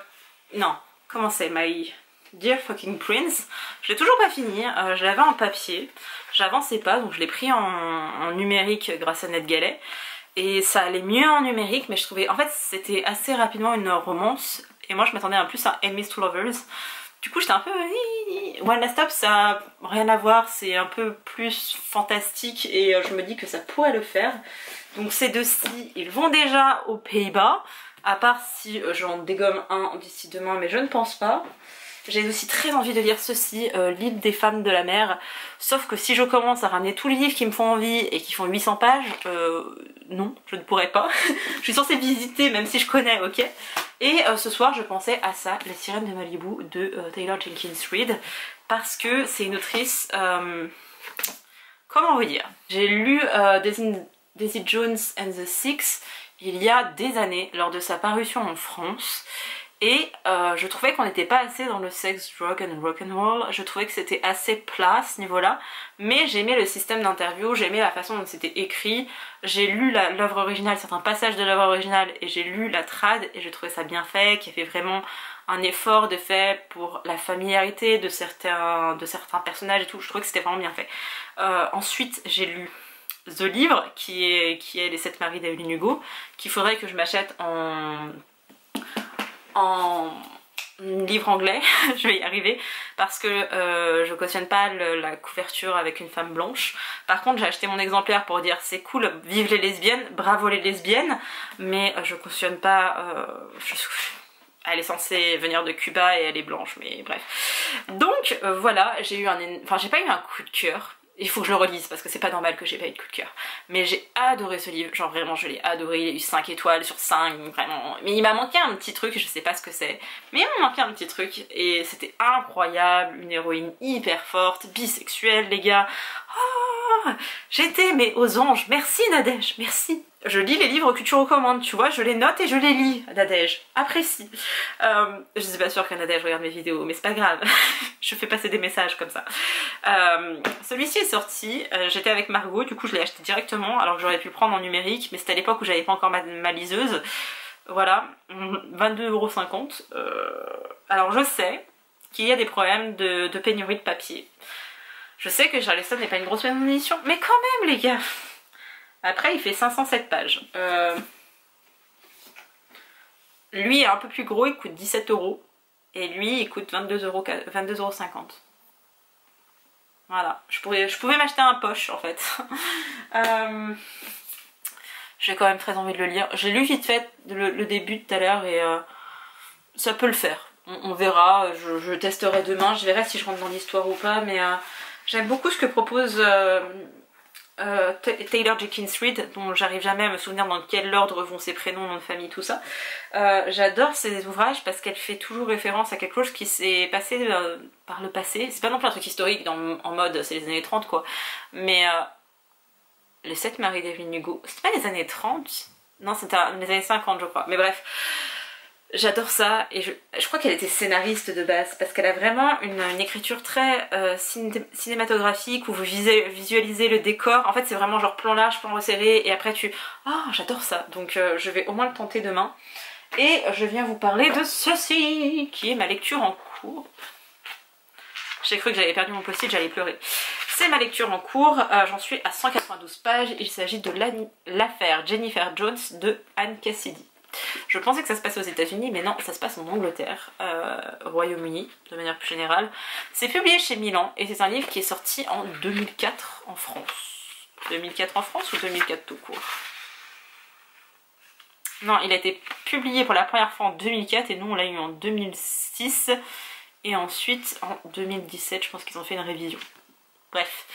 Non, comment c'est? My Dear Fucking Prince, je l'ai toujours pas fini, je l'avais en papier, j'avançais pas donc je l'ai pris en numérique grâce à NetGalley. Et ça allait mieux en numérique, mais je trouvais... En fait, c'était assez rapidement une romance. Et moi, je m'attendais un plus à Enemies to Lovers. Du coup, j'étais un peu... One Last Stop, ça n'a rien à voir. C'est un peu plus fantastique. Et je me dis que ça pourrait le faire. Donc ces deux-ci, ils vont déjà aux Pays-Bas. À part si j'en dégomme un d'ici demain, mais je ne pense pas. J'ai aussi très envie de lire ceci, L'île des femmes de la mer. Sauf que si je commence à ramener tous les livres qui me font envie et qui font 800 pages, non, je ne pourrais pas. Je suis censée visiter même si je connais, ok. Et ce soir je pensais à ça, La sirène de Malibu de Taylor Jenkins Reid. Parce que c'est une autrice... comment vous dire? J'ai lu Daisy Jones and the Six il y a des années, lors de sa parution en France. Et je trouvais qu'on n'était pas assez dans le sex, drug and rock'n'roll, je trouvais que c'était assez plat à ce niveau-là, mais j'aimais le système d'interview, j'aimais la façon dont c'était écrit, j'ai lu l'œuvre originale, certains passages de l'œuvre originale, et j'ai lu la trad, et je trouvais ça bien fait, qu'il y avait vraiment un effort de fait pour la familiarité de certains personnages et tout, je trouvais que c'était vraiment bien fait. Ensuite j'ai lu The Livre, qui est Les 7 maris d'Evelyn Hugo, qu'il faudrait que je m'achète en livre anglais, je vais y arriver, parce que je cautionne pas la couverture avec une femme blanche. Par contre j'ai acheté mon exemplaire pour dire c'est cool, vive les lesbiennes, bravo les lesbiennes, mais je cautionne pas... elle est censée venir de Cuba et elle est blanche, mais bref. Donc voilà, j'ai eu enfin j'ai pas eu un coup de cœur. Il faut que je le relise parce que c'est pas normal que j'ai pas eu de coup de cœur. Mais j'ai adoré ce livre, genre vraiment je l'ai adoré, il a eu 5 étoiles sur 5, vraiment. Mais il m'a manqué un petit truc, je sais pas ce que c'est, mais il m'a manqué un petit truc et c'était incroyable, une héroïne hyper forte, bisexuelle les gars. Oh, j'étais mais aux anges, merci Nadège, merci. Je lis les livres que tu recommandes, tu vois, je les note et je les lis, Nadège, apprécie. Je suis pas sûre que Nadège regarde mes vidéos, mais c'est pas grave, je fais passer des messages comme ça. Celui-ci est sorti, j'étais avec Margot, du coup je l'ai acheté directement, alors que j'aurais pu le prendre en numérique, mais c'était à l'époque où j'avais pas encore ma liseuse. Voilà, 22,50 €. Alors je sais qu'il y a des problèmes de pénurie de papier. Je sais que Charleston n'est pas une grosse maison d'édition, mais quand même les gars. Après il fait 507 pages. Lui est un peu plus gros, il coûte 17 €. Et lui il coûte 22,50 €. Voilà, je pouvais m'acheter un poche en fait. J'ai quand même très envie de le lire. J'ai lu vite fait le début tout à l'heure et ça peut le faire. On verra, je testerai demain, je verrai si je rentre dans l'histoire ou pas, mais j'aime beaucoup ce que propose Taylor Jenkins Reid, dont j'arrive jamais à me souvenir dans quel ordre vont ses prénoms, nom de famille, tout ça. J'adore ses ouvrages parce qu'elle fait toujours référence à quelque chose qui s'est passé par le passé. C'est pas non plus un truc historique en mode c'est les années 30 quoi, mais les 7 maris d'Evelyn Hugo, c'était pas les années 30? Non, c'était les années 50 je crois, mais bref. J'adore ça et je crois qu'elle était scénariste de base parce qu'elle a vraiment une écriture très cinématographique où vous visualisez le décor. En fait c'est vraiment genre plan large, plan resserré et après tu... Oh j'adore ça, donc je vais au moins le tenter demain. Et je viens vous parler de ceci qui est ma lecture en cours. J'ai cru que j'avais perdu mon post-it, j'allais pleurer. C'est ma lecture en cours, j'en suis à 192 pages. Il s'agit de l'affaire Jennifer Jones de Anne Cassidy. Je pensais que ça se passait aux États-Unis, mais non, ça se passe en Angleterre, Royaume-Uni, de manière plus générale. C'est publié chez Milan et c'est un livre qui est sorti en 2004 en France. 2004 en France ou 2004 tout court? Non, il a été publié pour la première fois en 2004 et nous on l'a eu en 2006 et ensuite en 2017, je pense qu'ils ont fait une révision. Bref.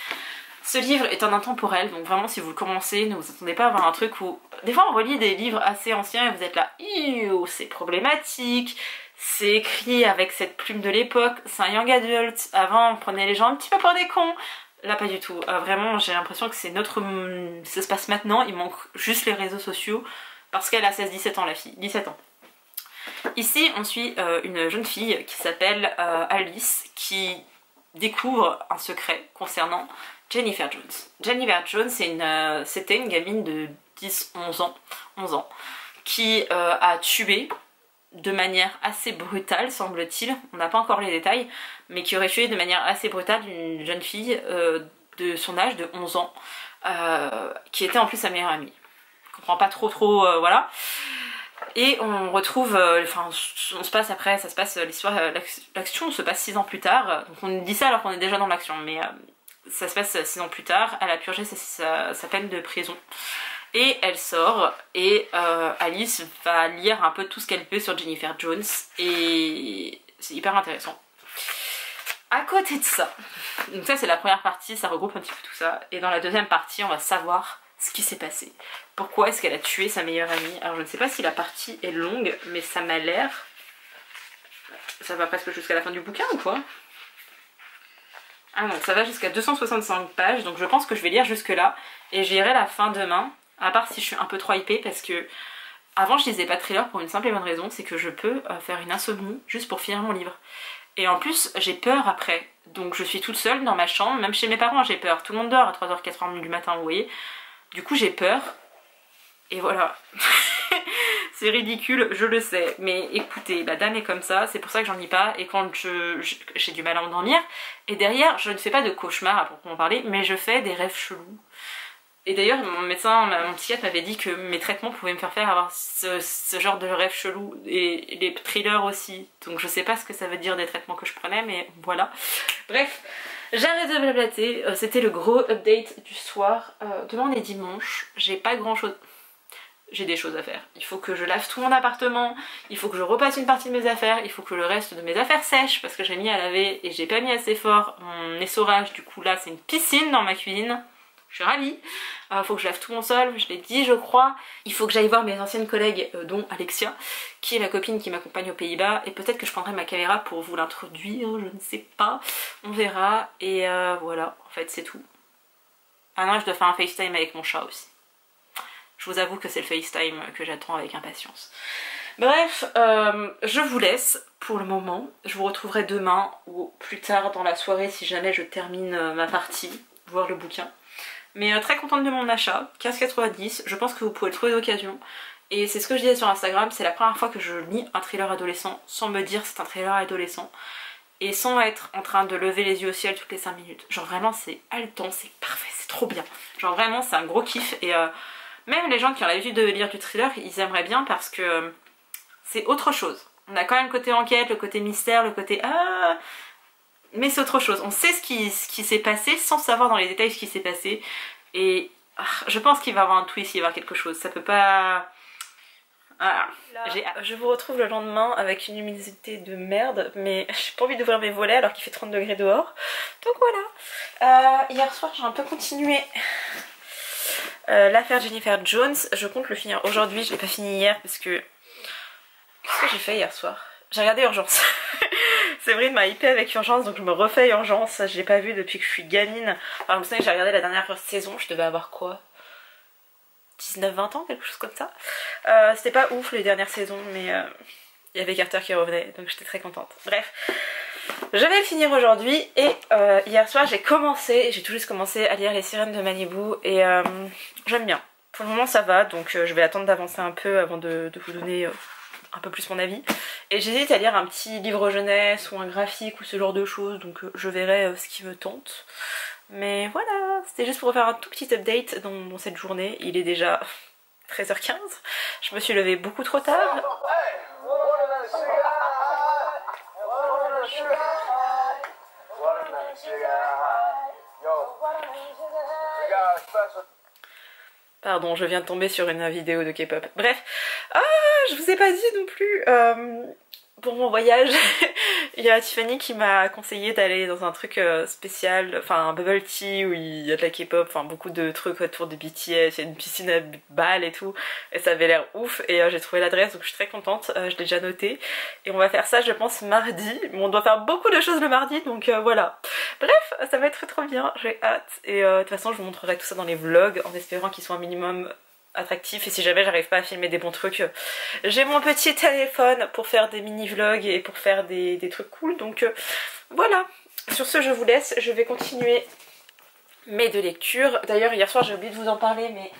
Ce livre est un intemporel, donc vraiment si vous le commencez, ne vous attendez pas à avoir un truc où... Des fois on relit des livres assez anciens et vous êtes là, c'est problématique, c'est écrit avec cette plume de l'époque, c'est un young adult, avant on prenait les gens un petit peu pour des cons. Là pas du tout, vraiment j'ai l'impression que c'est notre... Ça se passe maintenant, il manque juste les réseaux sociaux, parce qu'elle a 16-17 ans la fille, 17 ans. Ici on suit une jeune fille qui s'appelle Alice, qui découvre un secret concernant Jennifer Jones. Jennifer Jones, c'était une gamine de 10-11 ans, qui a tué de manière assez brutale, semble-t-il, on n'a pas encore les détails, mais qui aurait tué de manière assez brutale une jeune fille de son âge, de 11 ans, qui était en plus sa meilleure amie. Je comprends pas trop, voilà. Et on retrouve, enfin on se passe après, ça se passe l'histoire, l'action se passe 6 ans plus tard, donc on dit ça alors qu'on est déjà dans l'action, mais ça se passe 6 ans plus tard, elle a purgé sa peine de prison. Et elle sort, et Alice va lire un peu tout ce qu'elle peut sur Jennifer Jones, et c'est hyper intéressant. À côté de ça, donc ça c'est la première partie, ça regroupe un petit peu tout ça, et dans la deuxième partie on va savoir ce qui s'est passé. Pourquoi est-ce qu'elle a tué sa meilleure amie? Alors je ne sais pas si la partie est longue, mais ça m'a l'air... Ça va presque jusqu'à la fin du bouquin ou quoi? Ah non, ça va jusqu'à 265 pages, donc je pense que je vais lire jusque là, et je lirai la fin demain, à part si je suis un peu trop hypée, parce que avant je lisais pas de thriller pour une simple et bonne raison, c'est que je peux faire une insomnie juste pour finir mon livre. Et en plus j'ai peur après, donc je suis toute seule dans ma chambre, même chez mes parents j'ai peur, tout le monde dort à 3h, 4h du matin, vous voyez. Du coup j'ai peur, et voilà. C'est ridicule, je le sais, mais écoutez, la dame est comme ça, c'est pour ça que j'en lis pas, et quand j'ai du mal à m'endormir, et derrière, je ne fais pas de cauchemars à proprement parler, mais je fais des rêves chelous. Et d'ailleurs, mon médecin, mon psychiatre m'avait dit que mes traitements pouvaient me faire avoir ce genre de rêves chelous, et les thrillers aussi, donc je sais pas ce que ça veut dire des traitements que je prenais, mais voilà. Bref, j'arrête de blablater, c'était le gros update du soir. Demain on est dimanche, j'ai pas grand chose... J'ai des choses à faire. Il faut que je lave tout mon appartement, il faut que je repasse une partie de mes affaires, il faut que le reste de mes affaires sèchent parce que j'ai mis à laver et j'ai pas mis assez fort mon essorage, du coup là c'est une piscine dans ma cuisine. Je suis ravie. Faut que je lave tout mon sol, je l'ai dit je crois. Il faut que j'aille voir mes anciennes collègues, dont Alexia, qui est la copine qui m'accompagne aux Pays-Bas, et peut-être que je prendrai ma caméra pour vous l'introduire, je ne sais pas. On verra, et voilà, en fait c'est tout. Ah non, je dois faire un FaceTime avec mon chat aussi. Je vous avoue que c'est le FaceTime que j'attends avec impatience. Bref, je vous laisse pour le moment. Je vous retrouverai demain ou plus tard dans la soirée si jamais je termine ma partie, voir le bouquin. Mais très contente de mon achat, 15,90 €, je pense que vous pouvez le trouver d'occasion. Et c'est ce que je disais sur Instagram, c'est la première fois que je lis un thriller adolescent sans me dire c'est un thriller adolescent. Et sans être en train de lever les yeux au ciel toutes les 5 minutes. Genre vraiment c'est haletant, c'est parfait, c'est trop bien. Genre vraiment c'est un gros kiff et même les gens qui ont l'habitude de lire du thriller, ils aimeraient bien parce que c'est autre chose. On a quand même le côté enquête, le côté mystère, le côté ah, mais c'est autre chose. On sait ce qui s'est passé sans savoir dans les détails ce qui s'est passé. Et je pense qu'il va y avoir un twist, il va y avoir quelque chose. Ça peut pas... Voilà. Je vous retrouve le lendemain avec une humidité de merde, mais j'ai pas envie d'ouvrir mes volets alors qu'il fait 30 degrés dehors. Donc voilà. Hier soir j'ai un peu continué l'affaire Jennifer Jones. Je compte le finir aujourd'hui, je l'ai pas fini hier parce que... Qu'est-ce que j'ai fait hier soir? J'ai regardé Urgence. Séverine m'a hypé avec Urgence, donc je me refais Urgence. Je l'ai pas vu depuis que je suis gamine. Enfin, je me souviens que j'ai regardé la dernière saison, je devais avoir quoi, 19-20 ans, quelque chose comme ça. C'était pas ouf les dernières saisons, mais il y avait Carter qui revenait, donc j'étais très contente. Bref, je vais le finir aujourd'hui et hier soir j'ai tout juste commencé à lire Les Sirènes de Malibu et j'aime bien. Pour le moment ça va, donc je vais attendre d'avancer un peu avant de vous donner un peu plus mon avis. Et j'hésite à lire un petit livre jeunesse ou un graphique ou ce genre de choses, donc je verrai ce qui me tente. Mais voilà, c'était juste pour faire un tout petit update dans cette journée. Il est déjà 13h15. Je me suis levée beaucoup trop tard. Pardon, je viens de tomber sur une vidéo de K-pop. Bref, je vous ai pas dit non plus, pour mon voyage, il y a Tiffany qui m'a conseillé d'aller dans un truc spécial, enfin un bubble tea où il y a de la K-pop, enfin beaucoup de trucs autour de BTS, il y a une piscine à balles et tout, et ça avait l'air ouf, et j'ai trouvé l'adresse donc je suis très contente, je l'ai déjà noté, et on va faire ça je pense mardi, mais on doit faire beaucoup de choses le mardi, donc voilà. Bref, ça va être trop bien, j'ai hâte, et de toute façon je vous montrerai tout ça dans les vlogs, en espérant qu'ils soient un minimum attractif, et si jamais j'arrive pas à filmer des bons trucs, j'ai mon petit téléphone pour faire des mini vlogs et pour faire des trucs cool, donc voilà. Sur ce je vous laisse, je vais continuer mes deux lectures. D'ailleurs hier soir j'ai oublié de vous en parler, mais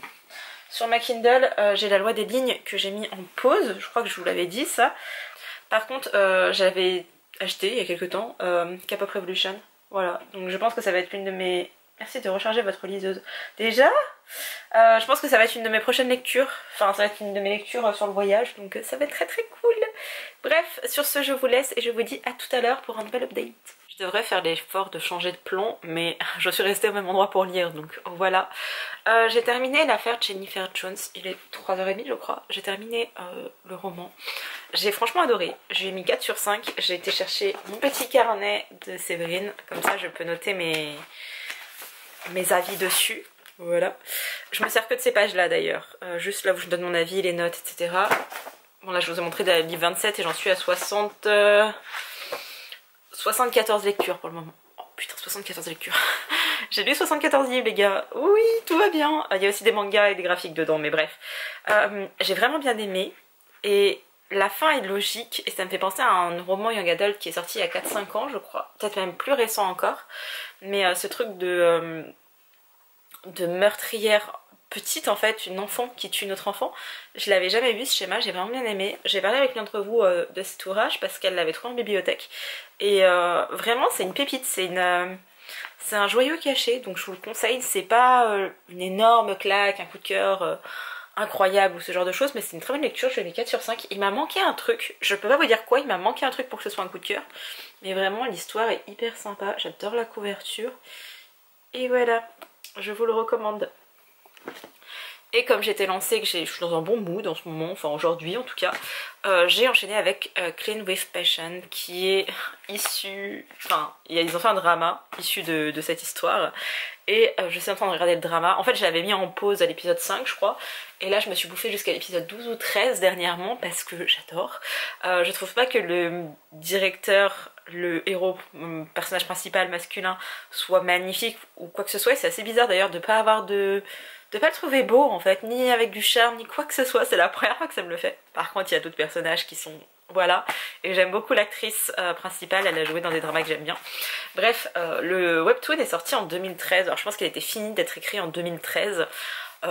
sur ma Kindle j'ai La Loi des lignes que j'ai mis en pause, je crois que je vous l'avais dit ça. Par contre j'avais acheté il y a quelques temps K-pop Revolution, voilà, donc je pense que ça va être l'une de mes... Merci de recharger votre liseuse. Déjà je pense que ça va être une de mes prochaines lectures. Enfin ça va être une de mes lectures sur le voyage. Donc ça va être très très cool. Bref, sur ce je vous laisse et je vous dis à tout à l'heure pour un nouvel update. Je devrais faire l'effort de changer de plan, mais je suis restée au même endroit pour lire, donc voilà. J'ai terminé l'affaire Jennifer Jones, il est 3h30 je crois. J'ai terminé le roman. J'ai franchement adoré, j'ai mis 4 sur 5. J'ai été chercher mon petit carnet de Séverine, comme ça je peux noter mes avis dessus. Voilà. Je me sers que de ces pages là d'ailleurs, juste là où je donne mon avis, les notes, etc. Bon là je vous ai montré de la livre 27 et j'en suis à 74 lectures pour le moment. Oh putain, 74 lectures. J'ai lu 74 livres les gars. Oui, tout va bien. Il y a aussi des mangas et des graphiques dedans, mais bref. J'ai vraiment bien aimé. Et la fin est logique. Et ça me fait penser à un roman young adult qui est sorti il y a 4-5 ans je crois. Peut-être même plus récent encore. Mais ce truc de meurtrière petite en fait, une enfant qui tue une autre enfant. Je l'avais jamais vu ce schéma, j'ai vraiment bien aimé. J'ai parlé avec l'une d'entre vous de cet ouvrage parce qu'elle l'avait trouvé en bibliothèque. Et vraiment c'est une pépite, c'est un joyau caché, donc je vous le conseille. C'est pas une énorme claque, un coup de cœur incroyable ou ce genre de choses, mais c'est une très bonne lecture, je lui ai mis 4 sur 5. Il m'a manqué un truc, je peux pas vous dire quoi, il m'a manqué un truc pour que ce soit un coup de cœur. Mais vraiment l'histoire est hyper sympa, j'adore la couverture. Et voilà, je vous le recommande. Et comme j'étais lancée, que je suis dans un bon mood en ce moment, enfin aujourd'hui en tout cas, j'ai enchaîné avec Clean with Passion qui est issu, enfin ils ont fait un drama issu de cette histoire. Et je suis en train de regarder le drama. En fait je l'avais mis en pause à l'épisode 5 je crois. Et là je me suis bouffée jusqu'à l'épisode 12 ou 13 dernièrement parce que j'adore. Je trouve pas que le directeur, le héros, personnage principal masculin soit magnifique ou quoi que ce soit. Et c'est assez bizarre d'ailleurs de pas avoir de pas le trouver beau en fait, ni avec du charme, ni quoi que ce soit. C'est la première fois que ça me le fait. Par contre il y a d'autres personnages qui sont... Voilà, et j'aime beaucoup l'actrice principale, elle a joué dans des dramas que j'aime bien. Bref, le webtoon est sorti en 2013, alors je pense qu'il était fini d'être écrit en 2013,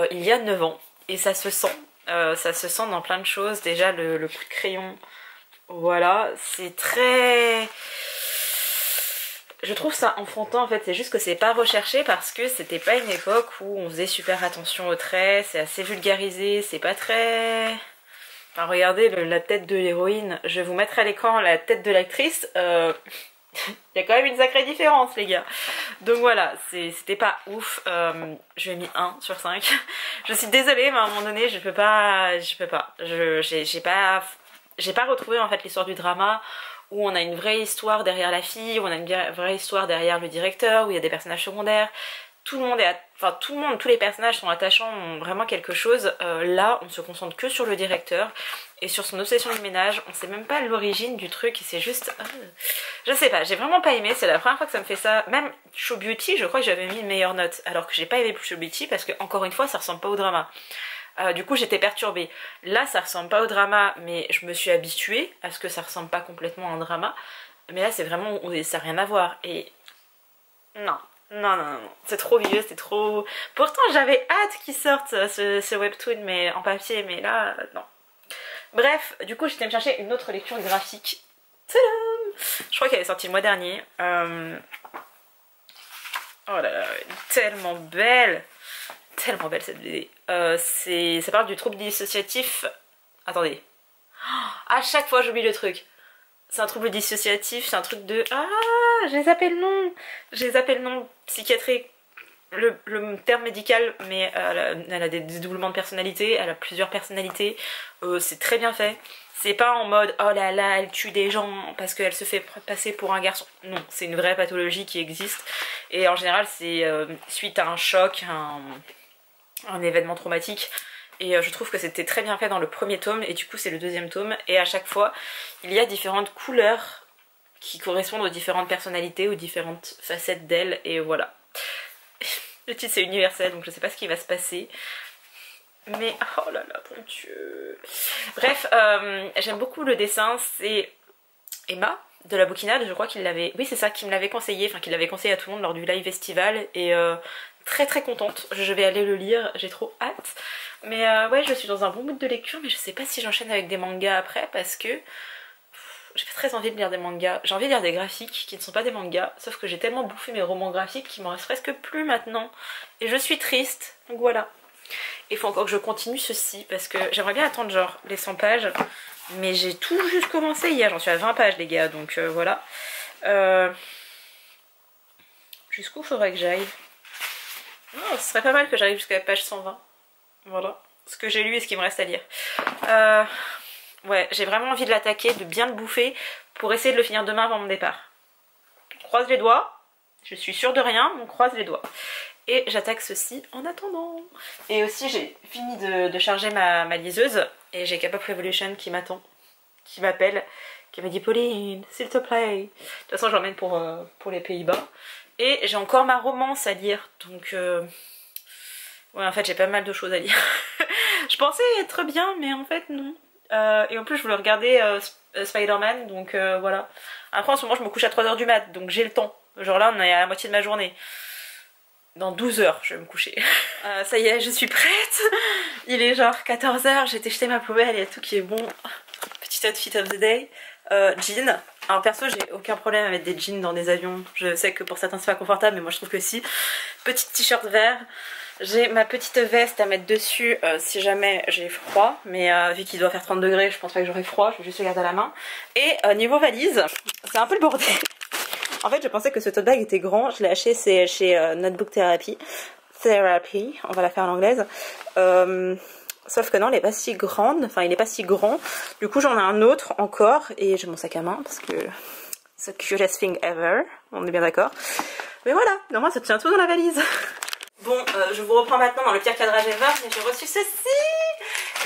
il y a 9 ans, et ça se sent dans plein de choses. Déjà le coup de crayon, voilà, c'est très... je trouve ça enfantin en fait, c'est juste que c'est pas recherché parce que c'était pas une époque où on faisait super attention aux traits, c'est assez vulgarisé, c'est pas très... Enfin regardez la tête de l'héroïne, je vais vous mettre à l'écran la tête de l'actrice, il y a quand même une sacrée différence les gars. Donc voilà, c'était pas ouf, je lui ai mis 1 sur 5. Je suis désolée mais à un moment donné j'ai pas retrouvé en fait l'histoire du drama où on a une vraie histoire derrière la fille, où on a une vraie histoire derrière le directeur, où il y a des personnages secondaires. Tout le monde tous les personnages sont attachants, ont vraiment quelque chose. Là, on se concentre que sur le directeur et sur son obsession du ménage. On sait même pas l'origine du truc, c'est juste... je sais pas, j'ai vraiment pas aimé, c'est la première fois que ça me fait ça. Même Show Beauty, je crois que j'avais mis une meilleure note, alors que j'ai pas aimé Show Beauty parce que, encore une fois, ça ressemble pas au drama. Du coup j'étais perturbée. Là ça ressemble pas au drama mais je me suis habituée à ce que ça ressemble pas complètement à un drama. Mais là c'est vraiment, ça n'a rien à voir et non, c'est trop vieux, c'est trop... Pourtant j'avais hâte qu'il sorte ce webtoon mais en papier, mais là non. Bref, du coup j'étais me chercher une autre lecture graphique. Tadam! Je crois qu'elle est sortie le mois dernier. Oh là là, tellement belle! Tellement belle cette BD. Ça parle du trouble dissociatif. Attendez. À chaque fois j'oublie le truc. C'est un trouble dissociatif, c'est un truc de... Ah, j'ai zappé le nom. J'ai zappé le nom psychiatrique. Le terme médical, mais elle a des dédoublements de personnalité, elle a plusieurs personnalités. C'est très bien fait. C'est pas en mode oh là là elle tue des gens parce qu'elle se fait passer pour un garçon. Non, c'est une vraie pathologie qui existe. Et en général c'est suite à un choc, un événement traumatique. Et je trouve que c'était très bien fait dans le premier tome et du coup c'est le deuxième tome. Et à chaque fois il y a différentes couleurs qui correspondent aux différentes personnalités, aux différentes facettes d'elle et voilà. Le titre c'est universel donc je sais pas ce qui va se passer. Mais oh là là mon dieu. Bref, j'aime beaucoup le dessin, c'est Emma de la bouquinade, je crois qu'il l'avait... Oui c'est ça, qui me l'avait conseillé, enfin qu'il l'avait conseillé à tout le monde lors du live festival et très très contente, je vais aller le lire, j'ai trop hâte. Mais ouais je suis dans un bon mood de lecture mais je sais pas si j'enchaîne avec des mangas après parce que j'ai pas très envie de lire des mangas. J'ai envie de lire des graphiques qui ne sont pas des mangas, sauf que j'ai tellement bouffé mes romans graphiques qu'il m'en reste presque plus maintenant. Et je suis triste, donc voilà. Il faut encore que je continue ceci parce que j'aimerais bien attendre genre les 100 pages. Mais j'ai tout juste commencé hier, j'en suis à 20 pages les gars, donc voilà. Jusqu'où faudrait que j'aille? Oh, ce serait pas mal que j'arrive jusqu'à la page 120. Voilà, ce que j'ai lu et ce qu'il me reste à lire. Ouais, j'ai vraiment envie de l'attaquer, de bien le bouffer pour essayer de le finir demain avant mon départ. On croise les doigts, je suis sûre de rien, on croise les doigts. Et j'attaque ceci en attendant. Et aussi j'ai fini de charger ma liseuse et j'ai K-Pop Revolution qui m'attend, qui m'appelle, qui m'a dit Pauline, s'il te plaît. De toute façon je l'emmène pour les Pays-Bas. Et j'ai encore ma romance à lire, donc ouais en fait j'ai pas mal de choses à lire. Je pensais être bien mais en fait non. Et en plus je voulais regarder Spider-Man, donc voilà. Après en ce moment je me couche à 3 h du mat, donc j'ai le temps. Genre là on est à la moitié de ma journée. Dans 12 heures je vais me coucher. Ça y est, je suis prête. Il est genre 14 h, j'ai été jeter ma poubelle, il y a tout qui est bon. Petit outfit of the day. Jean. Alors perso j'ai aucun problème à mettre des jeans dans des avions. Je sais que pour certains c'est pas confortable mais moi je trouve que si. Petit t-shirt vert. J'ai ma petite veste à mettre dessus si jamais j'ai froid. Mais vu qu'il doit faire 30 degrés je pense pas que j'aurai froid. Je vais juste le garder à la main. Et niveau valise, c'est un peu le bordel. En fait je pensais que ce tote bag était grand. Je l'ai acheté chez Notebook Therapy. On va la faire en anglaise. Sauf que non, elle est pas si grande, enfin il est pas si grand. Du coup j'en ai un autre encore et j'ai mon sac à main parce que c'est the cutest thing ever, on est bien d'accord. Mais voilà, normalement ça tient tout dans la valise. Bon, je vous reprends maintenant dans le pire cadrage ever, mais j'ai reçu ceci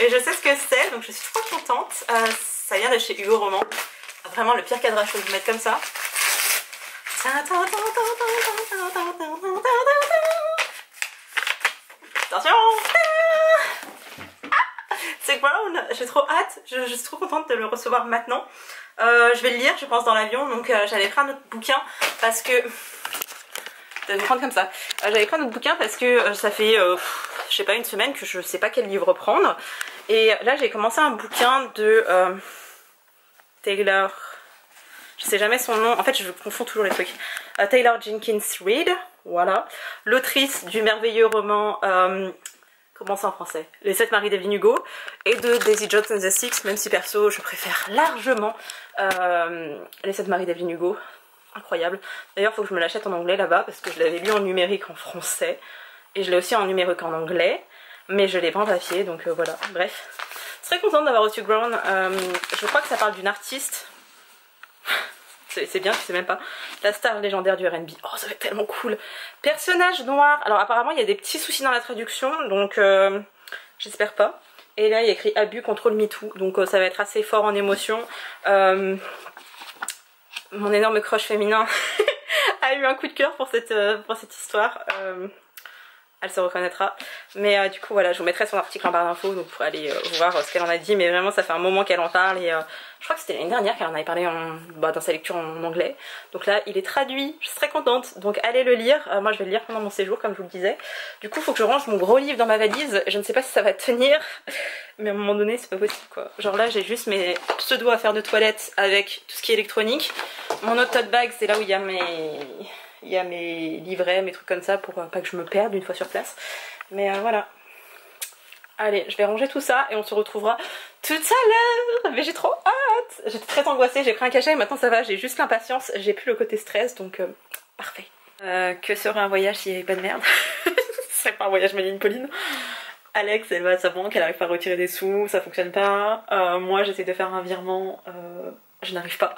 et je sais ce que c'est, donc je suis trop contente. Ça vient de chez Hugo Roman. Vraiment le pire cadrage, je vais vous mettre comme ça. Attention. C'est Brown, j'ai trop hâte, je suis trop contente de le recevoir maintenant. Je vais le lire je pense dans l'avion, donc j'allais prendre un autre bouquin parce que... Je vais prendre comme ça. J'allais prendre un autre bouquin parce que ça fait, je sais pas, une semaine que je sais pas quel livre prendre. Et là j'ai commencé un bouquin de Taylor je sais jamais son nom, en fait je confonds toujours les trucs. Taylor Jenkins Reid, voilà, l'autrice du merveilleux roman, comment c'est en français, Les 7 maris d'Evelyn Hugo, et de Daisy Jones and the Six, même si perso je préfère largement Les 7 maris d'Evelyn Hugo, incroyable. D'ailleurs il faut que je me l'achète en anglais là-bas, parce que je l'avais lu en numérique en français, et je l'ai aussi en numérique en anglais, mais je l'ai pas en papier, donc voilà, bref. Je suis très contente d'avoir reçu Grown, je crois que ça parle d'une artiste. C'est bien, tu sais même pas. La star légendaire du R&B. Oh, ça va être tellement cool. Personnage noir. Alors apparemment il y a des petits soucis dans la traduction, donc j'espère pas. Et là il y a écrit abus, contrôle MeToo, donc ça va être assez fort en émotion. Mon énorme crush féminin a eu un coup de cœur pour cette histoire. Elle se reconnaîtra, mais du coup voilà, je vous mettrai son article en barre d'infos, donc pour aller voir ce qu'elle en a dit, mais vraiment ça fait un moment qu'elle en parle, et je crois que c'était l'année dernière qu'elle en avait parlé dans sa lecture en anglais, donc là il est traduit, je suis très contente, donc allez le lire. Moi je vais le lire pendant mon séjour comme je vous le disais. Du coup il faut que je range mon gros livre dans ma valise, je ne sais pas si ça va tenir, mais à un moment donné c'est pas possible quoi. Genre là j'ai juste mes pseudo affaires de toilette avec tout ce qui est électronique, mon autre tote bag c'est là où il y a mes livrets, mes trucs comme ça pour pas que je me perde une fois sur place. Mais voilà. Allez, je vais ranger tout ça et on se retrouvera tout à l'heure. Mais j'ai trop hâte. J'étais très angoissée, j'ai pris un cachet et maintenant ça va, j'ai juste l'impatience, j'ai plus le côté stress, donc parfait. Que serait un voyage s'il n'y avait pas de merde? Ce serait pas un voyage Méline Pauline. Alex, elle va à sa banque, elle arrive pas à retirer des sous, ça fonctionne pas. Moi j'essaie de faire un virement, je n'arrive pas.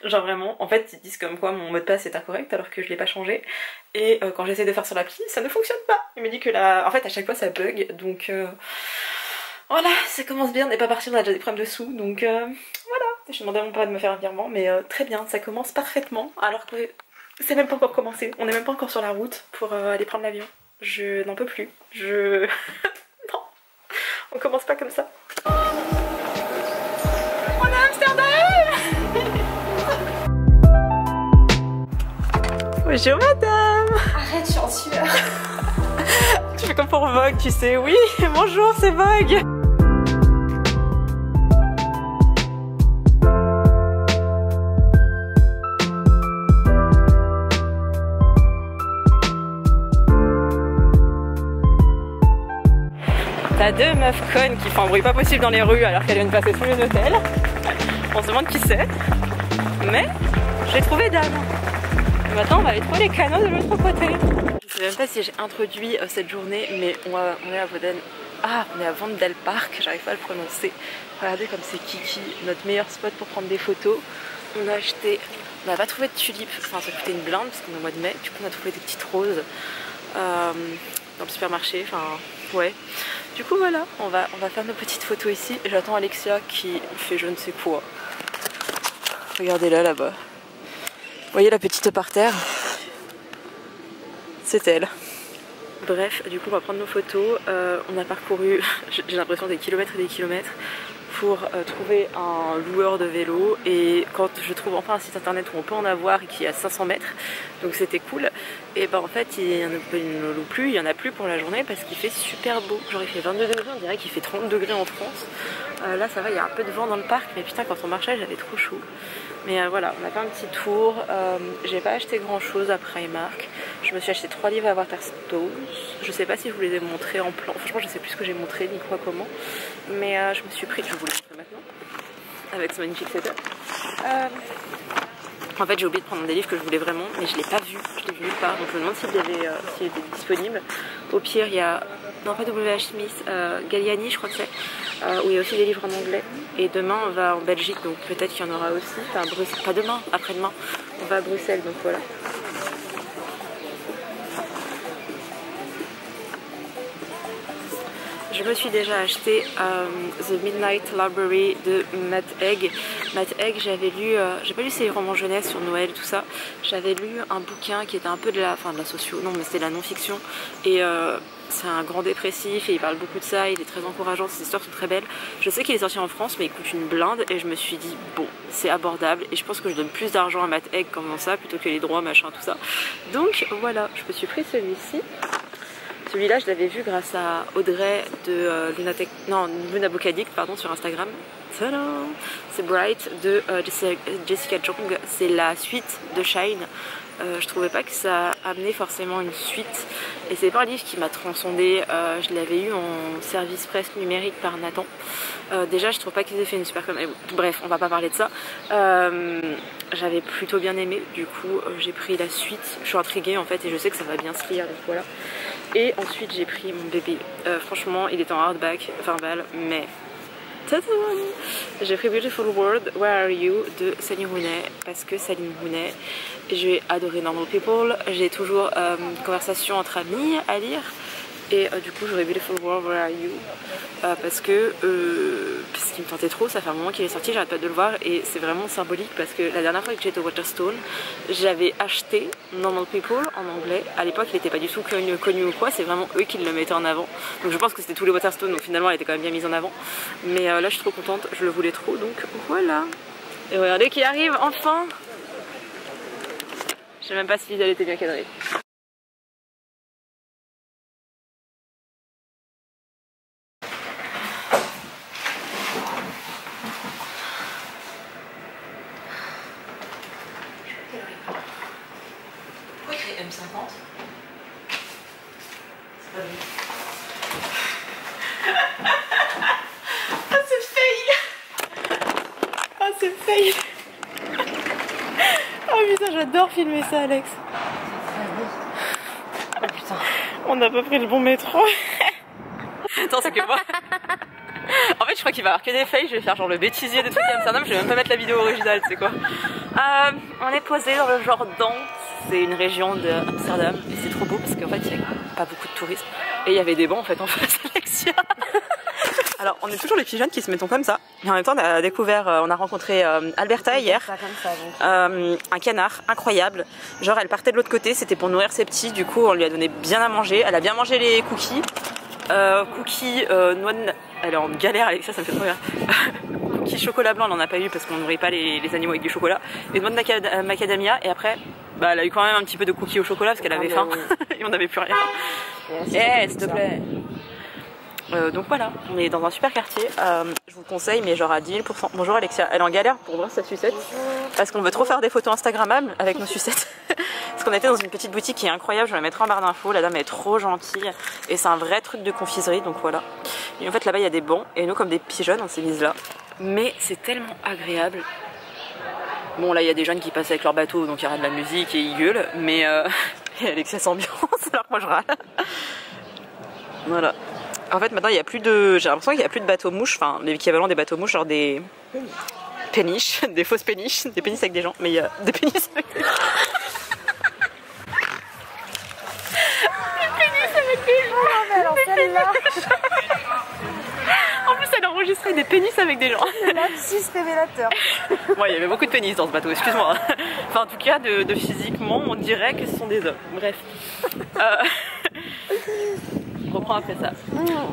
Genre vraiment, en fait ils disent comme quoi mon mot de passe est incorrect alors que je l'ai pas changé. Et quand j'essaie de faire sur l'appli, ça ne fonctionne pas. Il me dit que en fait à chaque fois ça bug, donc voilà, ça commence bien, on n'est pas parti, on a déjà des problèmes de sous, donc voilà. Je demandais à mon père de me faire un virement, mais très bien, ça commence parfaitement, alors que c'est même pas encore commencé, on n'est même pas encore sur la route pour aller prendre l'avion. Je n'en peux plus, non, on commence pas comme ça. On est à Amsterdam. Bonjour madame. Arrête, je suis en sueur. Tu fais comme pour Vogue, tu sais. Oui, bonjour, c'est Vogue. T'as deux meufs connes qui font un bruit pas possible dans les rues alors qu'elles viennent passer sous les hôtels. On se demande qui c'est. Mais j'ai trouvé dame. Et maintenant on va aller trouver les canaux de l'autre côté. Je sais même pas si j'ai introduit cette journée, mais on est à Voden. Ah, on est à Vandel Park, j'arrive pas à le prononcer. Regardez comme c'est kiki, notre meilleur spot pour prendre des photos. On a acheté, on n'a pas trouvé de tulipes, enfin ça coûtait une blinde parce qu'on est au mois de mai. Du coup on a trouvé des petites roses dans le supermarché, enfin ouais. Du coup voilà, on va faire nos petites photos ici. J'attends Alexia qui fait je ne sais quoi. Regardez-la là-bas. Vous voyez la petite par terre? C'est elle. Bref, du coup on va prendre nos photos. On a parcouru, j'ai l'impression, des kilomètres et des kilomètres pour trouver un loueur de vélo. Et quand je trouve enfin un site internet où on peut en avoir et qui est à 500 mètres, donc c'était cool. Et ben en fait il ne loue plus, il n'y en a plus pour la journée parce qu'il fait super beau. Genre il fait 22 degrés, on dirait qu'il fait 30 degrés en France. Là ça va, il y a un peu de vent dans le parc, mais putain quand on marchait j'avais trop chaud. Mais voilà, on a fait un petit tour. J'ai pas acheté grand chose à Primark. Je me suis acheté 3 livres à Waterstones. Je sais pas si je vous les ai montrés en plan. Franchement, je sais plus ce que j'ai montré ni quoi comment. Mais je me suis pris. Je vous les montre maintenant. Avec ce magnifique setup. En fait, j'ai oublié de prendre des livres que je voulais vraiment, mais je l'ai pas vu. Je l'ai vu nulle part. Donc je me demande s'il était disponible. Au pire, il y a. Non, pas W.H. Smith, Galliani, je crois que c'est. Où il y a aussi des livres en anglais. Et demain on va en Belgique, donc peut-être qu'il y en aura aussi. Enfin Bruxelles, pas demain, après-demain on va à Bruxelles, donc voilà. Je me suis déjà acheté The Midnight Library de Matt Haig. Matt Haig, j'avais lu, j'ai pas lu ses romans jeunesse sur Noël tout ça. J'avais lu un bouquin qui était un peu de la socio, non mais c'était de la non-fiction. Et c'est un grand dépressif et il parle beaucoup de ça, il est très encourageant, ses histoires sont très belles. Je sais qu'il est sorti en France mais il coûte une blinde et je me suis dit bon c'est abordable et je pense que je donne plus d'argent à Matt Haig comme ça plutôt que les droits machin tout ça. Donc voilà, je me suis pris celui-ci. Celui-là, je l'avais vu grâce à Audrey de Luna Book Addict, pardon, sur Instagram. C'est Bright de Jessica Jung. C'est la suite de Shine. Je trouvais pas que ça amenait forcément une suite. Et c'est pas un livre qui m'a transcendée. Je l'avais eu en service presse numérique par Nathan. Déjà, je trouve pas qu'ils aient fait une super com. Bref, on va pas parler de ça. J'avais plutôt bien aimé. Du coup, j'ai pris la suite. Je suis intriguée en fait et je sais que ça va bien se lire. Donc voilà. Et ensuite, j'ai pris mon bébé. Franchement, il était en hardback, 20 balles, mais j'ai pris Beautiful World, Where Are You de Salim Rounet parce que Salim Rounet, j'ai adoré Normal People, j'ai toujours une conversation entre amis à lire et du coup j'aurais Beautiful World, Where Are You parce qu'il me tentait trop, ça fait un moment qu'il est sorti, j'arrête pas de le voir et c'est vraiment symbolique parce que la dernière fois que j'étais au Waterstone, j'avais acheté Normal People en anglais. À l'époque il n'était pas du tout connu ou quoi, c'est vraiment eux qui le mettaient en avant. Donc je pense que c'était tous les Waterstones, donc finalement elle était quand même bien mise en avant. Mais là je suis trop contente, je le voulais trop, donc voilà. Et regardez qui arrive enfin. Je sais même pas si elle était bien cadrée. Pourquoi écrit M50 ? C'est pas vrai. Ah c'est fail. Ah c'est fail. Oh putain, j'adore filmer ça, Alex. Oh putain. On n'a pas pris le bon métro. Attends, c'est que moi. En fait, je crois qu'il va y avoir que des fails. Je vais faire genre le bêtisier des trucs d'Amsterdam. Je vais même pas mettre la vidéo originale, c'est quoi. On est posé dans le Jordan. C'est une région d'Amsterdam. Et c'est trop beau parce qu'en fait, il n'y a pas beaucoup de touristes. Et il y avait des bancs en fait en face d'Alexia. Alors, on est toujours les petits jeunes qui se mettent comme ça. Et en même temps, on a rencontré Alberta hier. Un canard incroyable. Genre, elle partait de l'autre côté, c'était pour nourrir ses petits. Du coup, on lui a donné bien à manger. Elle a bien mangé les cookies. Noix de... Elle est en galère avec ça, ça me fait trop rire. Cookies chocolat blanc, elle n'en a pas eu parce qu'on nourrit pas les animaux avec du chocolat. Et noix de macadamia. Et après, bah, elle a eu quand même un petit peu de cookies au chocolat parce qu'elle avait faim. Et on n'avait plus rien. Yeah, s'il te plaît. Donc voilà, on est dans un super quartier, je vous conseille, mais genre à 10 000%. Bonjour Alexia, elle est en galère pour voir sa sucette. Parce qu'on veut trop faire des photos instagrammables avec nos sucettes. Parce qu'on était dans une petite boutique qui est incroyable, je vais la mettre en barre d'infos, la dame est trop gentille. Et c'est un vrai truc de confiserie, donc voilà. Et en fait là-bas il y a des bancs, et nous comme des petits jeunes on s'est mises là. Mais c'est tellement agréable. Bon là il y a des jeunes qui passent avec leur bateau, donc il y aura de la musique et ils gueulent. Mais et Alexia s'ambiance alors que moi je râle. Voilà. En fait maintenant il y a plus de... J'ai l'impression qu'il n'y a plus de bateaux mouches, enfin l'équivalent des bateaux mouches, genre des péniches, des fausses péniches, des pénis avec des gens, mais il y a des pénis avec des gens. Des pénis avec des gens. Non mais alors celle-là. En plus elle a enregistré des pénis avec des gens. Lapsus révélateur. Bon il y avait beaucoup de pénis dans ce bateau, excuse-moi. Enfin en tout cas de physiquement on dirait que ce sont des hommes, bref. On reprend après ça.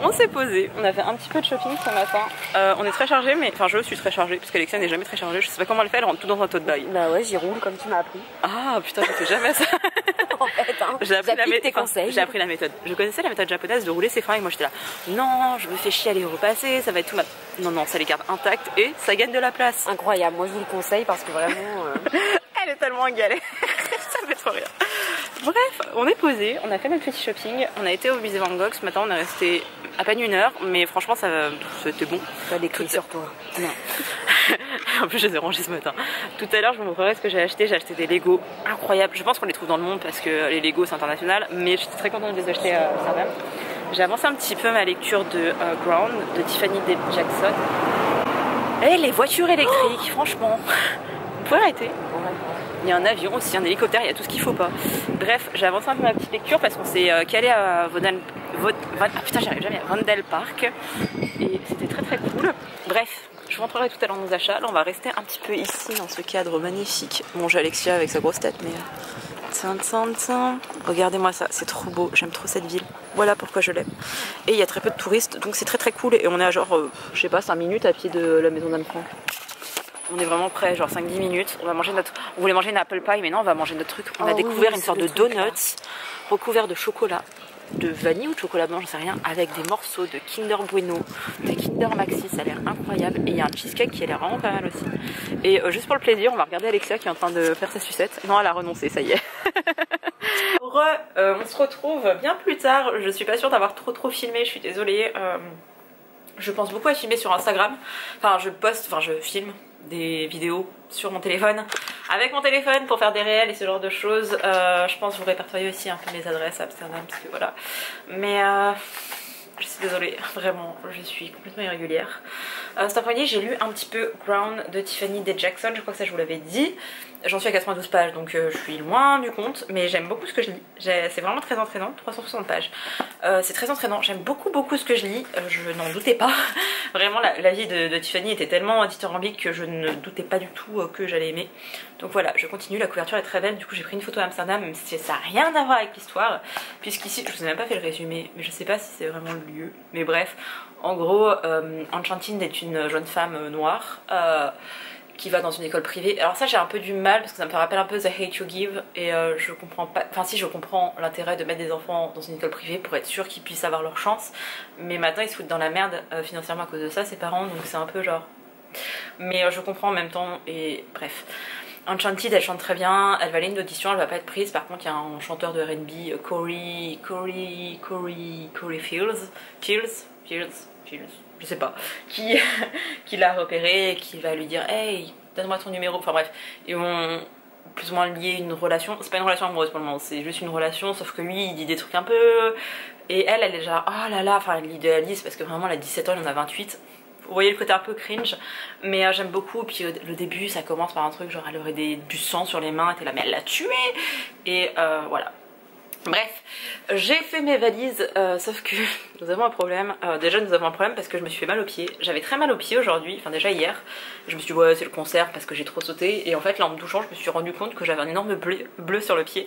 On s'est posé, on a fait un petit peu de shopping ce matin. On est très chargé, mais enfin je suis très chargée parce qu'Alexia n'est jamais très chargée. Je sais pas comment elle fait, elle rentre tout dans un tote bag. Bah ouais, j'y roule comme tu m'as appris. Ah putain, je fais jamais ça. En fait, hein. J'ai appris tes conseils. J'ai appris la méthode. Je connaissais la méthode japonaise de rouler ses fringues. Moi j'étais là, non, je me fais chier à les repasser, ça va être tout mal. Non, ça les garde intactes et ça gagne de la place. Incroyable, moi je vous le conseille parce que vraiment. Elle est tellement en galère. Ça me fait trop rire. Bref, on est posé, on a fait notre petit shopping, on a été au musée Van Gogh ce matin, on est resté à peine 1 heure, mais franchement c'était bon. T'as des clés sur toi. Non. En plus je les ai rangés ce matin. Tout à l'heure je vous montrerai ce que j'ai acheté des Lego incroyables. Je pense qu'on les trouve dans le monde parce que les Lego c'est international, mais j'étais très contente de les acheter à Amsterdam. J'ai avancé un petit peu ma lecture de Ground de Tiffany D. Jackson. Et les voitures électriques, franchement, vous pouvez arrêter. Il y a un avion aussi, un hélicoptère, il y a tout ce qu'il faut pas. Bref, j'ai avancé un peu ma petite lecture parce qu'on s'est calé à Vondel Park et c'était très très cool. Bref, je vous montrerai tout à l'heure nos achats. Là, on va rester un petit peu ici dans ce cadre magnifique. Bon, j'ai Alexia avec sa grosse tête, mais regardez-moi ça, c'est trop beau. J'aime trop cette ville. Voilà pourquoi je l'aime. Et il y a très peu de touristes, donc c'est très très cool. Et on est à genre, je sais pas, 5 minutes à pied de la maison d'Anne Frank. On est vraiment près, genre 5-10 minutes. On va manger on voulait manger une apple pie, mais non, on va manger notre truc. On a découvert une sorte de donuts recouvert de chocolat. de vanille ou de chocolat blanc, j'en sais rien, avec des morceaux de Kinder Bueno, de Kinder Maxi, ça a l'air incroyable. Et il y a un cheesecake qui a l'air vraiment pas mal aussi. Et juste pour le plaisir, on va regarder Alexia qui est en train de faire sa sucette. Non, elle a renoncé, ça y est. On se retrouve bien plus tard. Je suis pas sûre d'avoir trop filmé, je suis désolée. Je pense beaucoup à filmer sur Instagram. Enfin, je filme des vidéos sur mon téléphone, avec mon téléphone pour faire des réels et ce genre de choses. Je pense vous répertorier aussi un peu mes adresses à Amsterdam parce que voilà. Mais je suis désolée, vraiment, je suis complètement irrégulière. Cet après-midi, j'ai lu un petit peu Ground de Tiffany D. Jackson, je crois que ça je vous l'avais dit. J'en suis à 92 pages donc je suis loin du compte, mais j'aime beaucoup ce que je lis. C'est vraiment très entraînant, 360 pages. C'est très entraînant, j'aime beaucoup ce que je lis, je n'en doutais pas. Vraiment la vie de Tiffany était tellement dithyrambique que je ne doutais pas du tout que j'allais aimer. Donc voilà, je continue, la couverture est très belle, du coup j'ai pris une photo à Amsterdam, même si ça n'a rien à voir avec l'histoire. Puisqu'ici, je vous ai même pas fait le résumé, mais je sais pas si c'est vraiment le lieu. Mais bref, en gros, Enchantine est une jeune femme noire qui va dans une école privée. Alors ça j'ai un peu du mal parce que ça me rappelle un peu The Hate You Give et je comprends pas, enfin si je comprends l'intérêt de mettre des enfants dans une école privée pour être sûr qu'ils puissent avoir leur chance, mais maintenant ils se foutent dans la merde financièrement à cause de ça ses parents, donc c'est un peu genre... Mais je comprends en même temps et bref. Enchanted elle chante très bien, elle va aller une audition, elle va pas être prise, par contre il y a un chanteur de R&B, Corey Fields, je sais pas, qui l'a repéré et qui va lui dire hey donne-moi ton numéro, enfin bref, ils vont plus ou moins lier une relation, c'est pas une relation amoureuse pour le moment, c'est juste une relation, sauf que lui il dit des trucs un peu, et elle est déjà oh là là, enfin elle l'idéalise parce que vraiment elle a 17 ans, elle en a 28. Vous voyez le côté un peu cringe, mais j'aime beaucoup. Puis le début ça commence par un truc genre elle aurait du sang sur les mains et t'es là mais elle l'a tué. Et voilà. Bref, j'ai fait mes valises, sauf que nous avons un problème. Déjà nous avons un problème parce que je me suis fait mal aux pieds. J'avais très mal aux pieds aujourd'hui, enfin déjà hier. Je me suis dit ouais c'est le concert parce que j'ai trop sauté. Et en fait là en me touchant je me suis rendu compte que j'avais un énorme bleu sur le pied.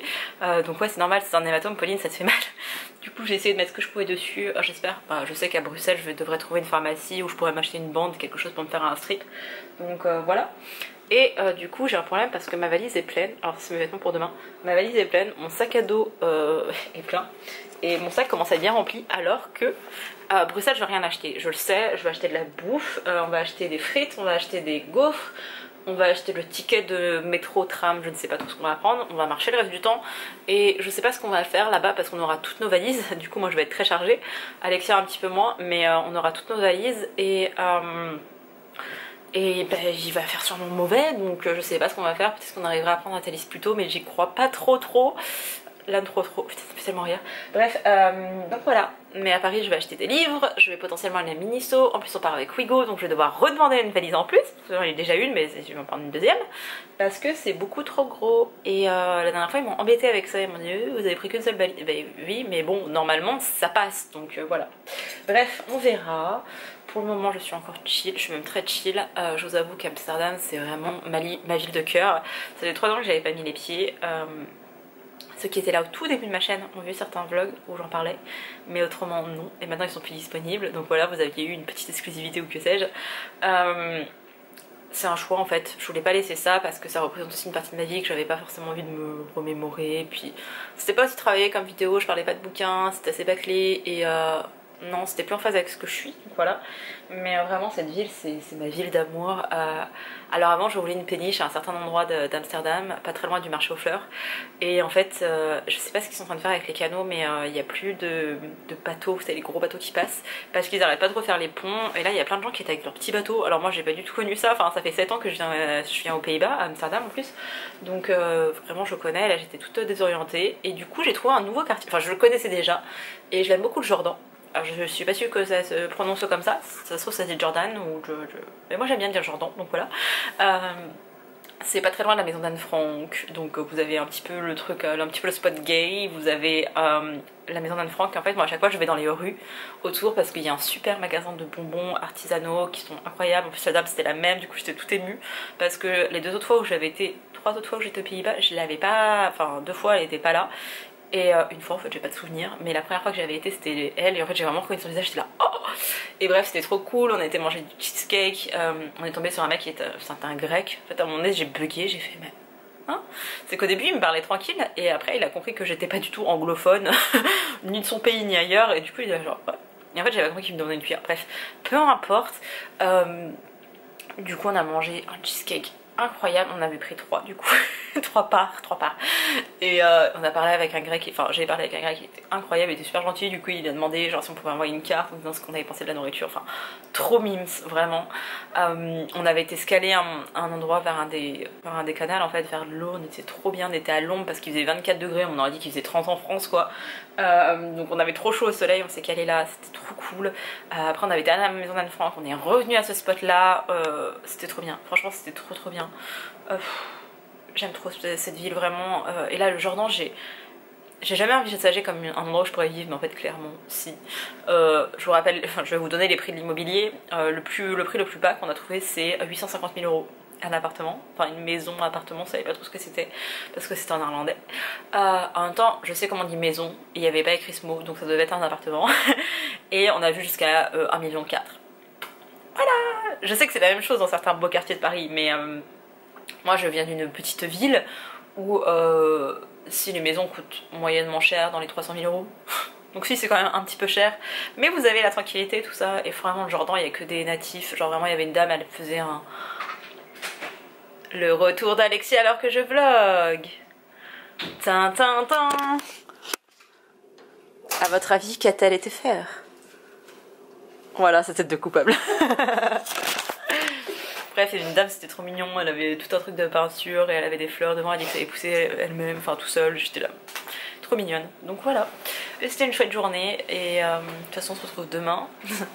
Donc ouais c'est normal, c'est un hématome, Pauline ça te fait mal. Du coup j'ai essayé de mettre ce que je pouvais dessus, j'espère. Je sais qu'à Bruxelles je devrais trouver une pharmacie où je pourrais m'acheter une bande, quelque chose pour me faire un strip. Donc voilà. Et du coup j'ai un problème parce que ma valise est pleine, alors c'est mes vêtements pour demain, ma valise est pleine, mon sac à dos est plein et mon sac commence à être bien rempli alors que à Bruxelles je vais rien acheter, je le sais, je vais acheter de la bouffe, on va acheter des frites, on va acheter des gaufres, on va acheter le ticket de métro, tram, je ne sais pas trop ce qu'on va prendre, on va marcher le reste du temps et je sais pas ce qu'on va faire là-bas parce qu'on aura toutes nos valises, du coup moi je vais être très chargée, Alexia un petit peu moins mais on aura toutes nos valises et ben, il va faire sûrement mauvais donc je sais pas ce qu'on va faire, peut-être qu'on arrivera à prendre un Thalys plus tôt mais j'y crois pas trop. Là trop, putain ça me fait tellement rire. Bref, donc voilà. Mais à Paris je vais acheter des livres, je vais potentiellement aller à Miniso, en plus on part avec Wigo donc je vais devoir redemander une valise en plus, j'en ai déjà une mais je vais en prendre une deuxième parce que c'est beaucoup trop gros et la dernière fois ils m'ont embêté avec ça, ils m'ont dit vous avez pris qu'une seule valise, ben oui mais bon normalement ça passe donc voilà. Bref on verra. Pour le moment je suis encore chill, je suis même très chill, je vous avoue qu'Amsterdam c'est vraiment ma ville de cœur, ça fait 3 ans que j'avais pas mis les pieds. Ceux qui étaient là au tout début de ma chaîne ont vu certains vlogs où j'en parlais, mais autrement non, et maintenant ils sont plus disponibles, donc voilà vous aviez eu une petite exclusivité ou que sais-je. C'est un choix en fait, je voulais pas laisser ça parce que ça représente aussi une partie de ma vie que j'avais pas forcément envie de me remémorer, puis c'était pas aussi travaillé comme vidéo, je parlais pas de bouquins, c'était assez bâclé et non c'était plus en phase avec ce que je suis, donc voilà. Mais vraiment cette ville c'est ma ville d'amour. Alors avant je voulais une péniche à un certain endroit d'Amsterdam, pas très loin du marché aux fleurs, et en fait je sais pas ce qu'ils sont en train de faire avec les canaux mais il n'y a plus de bateaux, c'est les gros bateaux qui passent parce qu'ils arrêtent pas de refaire les ponts et là il y a plein de gens qui étaient avec leurs petits bateaux. Alors moi j'ai pas du tout connu ça, enfin ça fait 7 ans que je viens aux Pays-Bas, à Amsterdam en plus, donc vraiment je connais, là j'étais toute désorientée et du coup j'ai trouvé un nouveau quartier, enfin je le connaissais déjà et je l'aime beaucoup, le Jordan. Alors je suis pas sûre que ça se prononce comme ça se trouve ça dit Jordan ou mais moi j'aime bien dire Jordan donc voilà. C'est pas très loin de la maison d'Anne Frank, donc vous avez un petit peu le truc, un petit peu le spot gay, vous avez la maison d'Anne Frank. En fait moi à chaque fois je vais dans les rues autour parce qu'il y a un super magasin de bonbons artisanaux qui sont incroyables. En plus la dame c'était la même, du coup j'étais toute émue parce que les 2 autres fois où j'avais été, 3 autres fois où j'étais aux Pays-Bas, je l'avais pas, enfin 2 fois elle était pas là. Et une fois en fait j'ai pas de souvenir, mais la première fois que j'avais été c'était elle et en fait j'ai vraiment reconnu son visage, j'étais là oh. Et bref c'était trop cool, on a été manger du cheesecake, on est tombé sur un mec qui était un grec, en fait à mon nez j'ai bugué, j'ai fait mais hein. C'est qu'au début il me parlait tranquille et après il a compris que j'étais pas du tout anglophone, ni de son pays ni ailleurs, et du coup il a genre ouais. Et en fait j'avais compris qu'il me demandait une cuillère, bref, peu importe. Du coup on a mangé un cheesecake incroyable, on avait pris 3 du coup, 3 parts. Et on a parlé avec un grec, enfin j'ai parlé avec un grec qui était incroyable, il était super gentil, du coup il a demandé genre si on pouvait envoyer une carte, en disant ce qu'on avait pensé de la nourriture, enfin trop mimes, vraiment. On avait été escalé un endroit vers un des canals en fait, vers l'eau, on était trop bien, on était à l'ombre parce qu'il faisait 24 degrés, on aurait dit qu'il faisait 30 en France quoi. Donc on avait trop chaud au soleil, on s'est calé là, c'était trop cool. Après on avait été à la maison d'Anne Frank, on est revenu à ce spot là, c'était trop bien, franchement c'était trop bien. J'aime trop cette ville vraiment, et là le Jordan j'ai jamais envisagé comme un endroit où je pourrais vivre, mais en fait clairement si. Je vous rappelle, enfin je vais vous donner les prix de l'immobilier. Le prix le plus bas qu'on a trouvé c'est 850 000 € un appartement, enfin une maison, un appartement, on savait pas trop ce que c'était parce que c'était en irlandais. En même temps je sais comment on dit maison et il n'y avait pas écrit ce mot donc ça devait être un appartement. Et on a vu jusqu'à 1,4 million. Voilà, je sais que c'est la même chose dans certains beaux quartiers de Paris, mais moi je viens d'une petite ville où si les maisons coûtent moyennement cher, dans les 300 000 €, donc si c'est quand même un petit peu cher, mais vous avez la tranquillité tout ça, et vraiment le Jordan il n'y a que des natifs, genre vraiment il y avait une dame, elle faisait le retour d'Alexis alors que je vlog. Tintintin. À votre avis, qu'a-t-elle été faire? Voilà sa tête de coupable. Bref, il y avait une dame, c'était trop mignon, elle avait tout un truc de peinture et elle avait des fleurs devant, elle dit que ça avait poussé elle-même, enfin tout seul, j'étais là. Trop mignonne. Donc voilà, c'était une chouette journée et de toute façon on se retrouve demain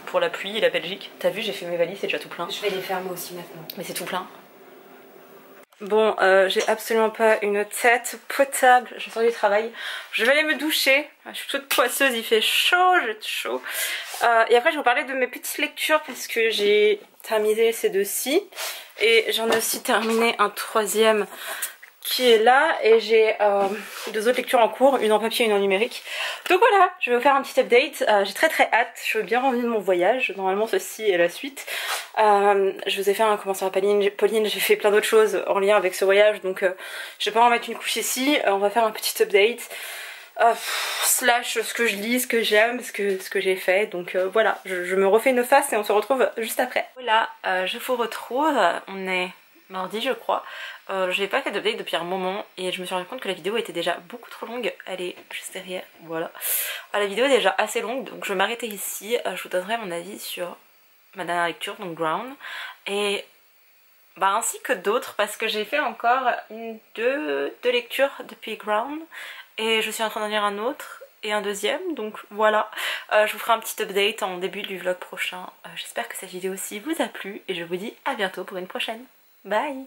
pour la pluie et la Belgique. T'as vu, j'ai fait mes valises, c'est déjà tout plein. Je vais les faire moi aussi maintenant. Mais c'est tout plein. Bon, j'ai absolument pas une tête potable, je sors du travail. Je vais aller me doucher, je suis toute poisseuse, il fait chaud, j'ai chaud. Et après je vais vous parler de mes petites lectures parce que j'ai terminé ces deux-ci. Et j'en ai aussi terminé un troisième qui est là. Et j'ai 2 autres lectures en cours, une en papier et une en numérique. Donc voilà, je vais vous faire un petit update. J'ai très hâte, je veux bien revenir de mon voyage. Normalement ceci est la suite. Je vous ai fait un comment ça va Pauline, j'ai fait plein d'autres choses en lien avec ce voyage. Donc je vais pas en mettre une couche ici. On va faire un petit update. Slash ce que je lis, ce que j'aime, ce que j'ai fait. Donc voilà, je me refais une face et on se retrouve juste après. Voilà, je vous retrouve. On est mardi je crois. J'ai pas fait d'update depuis un moment et je me suis rendu compte que la vidéo était déjà beaucoup trop longue. Elle est juste derrière, voilà. La vidéo est déjà assez longue donc je vais m'arrêter ici. Je vous donnerai mon avis sur ma dernière lecture, donc Ground. Et bah, ainsi que d'autres parce que j'ai fait encore deux lectures depuis Ground. Et je suis en train d'en lire un autre et un deuxième, donc voilà. Je vous ferai un petit update en début du vlog prochain. J'espère que cette vidéo aussi vous a plu et je vous dis à bientôt pour une prochaine. Bye!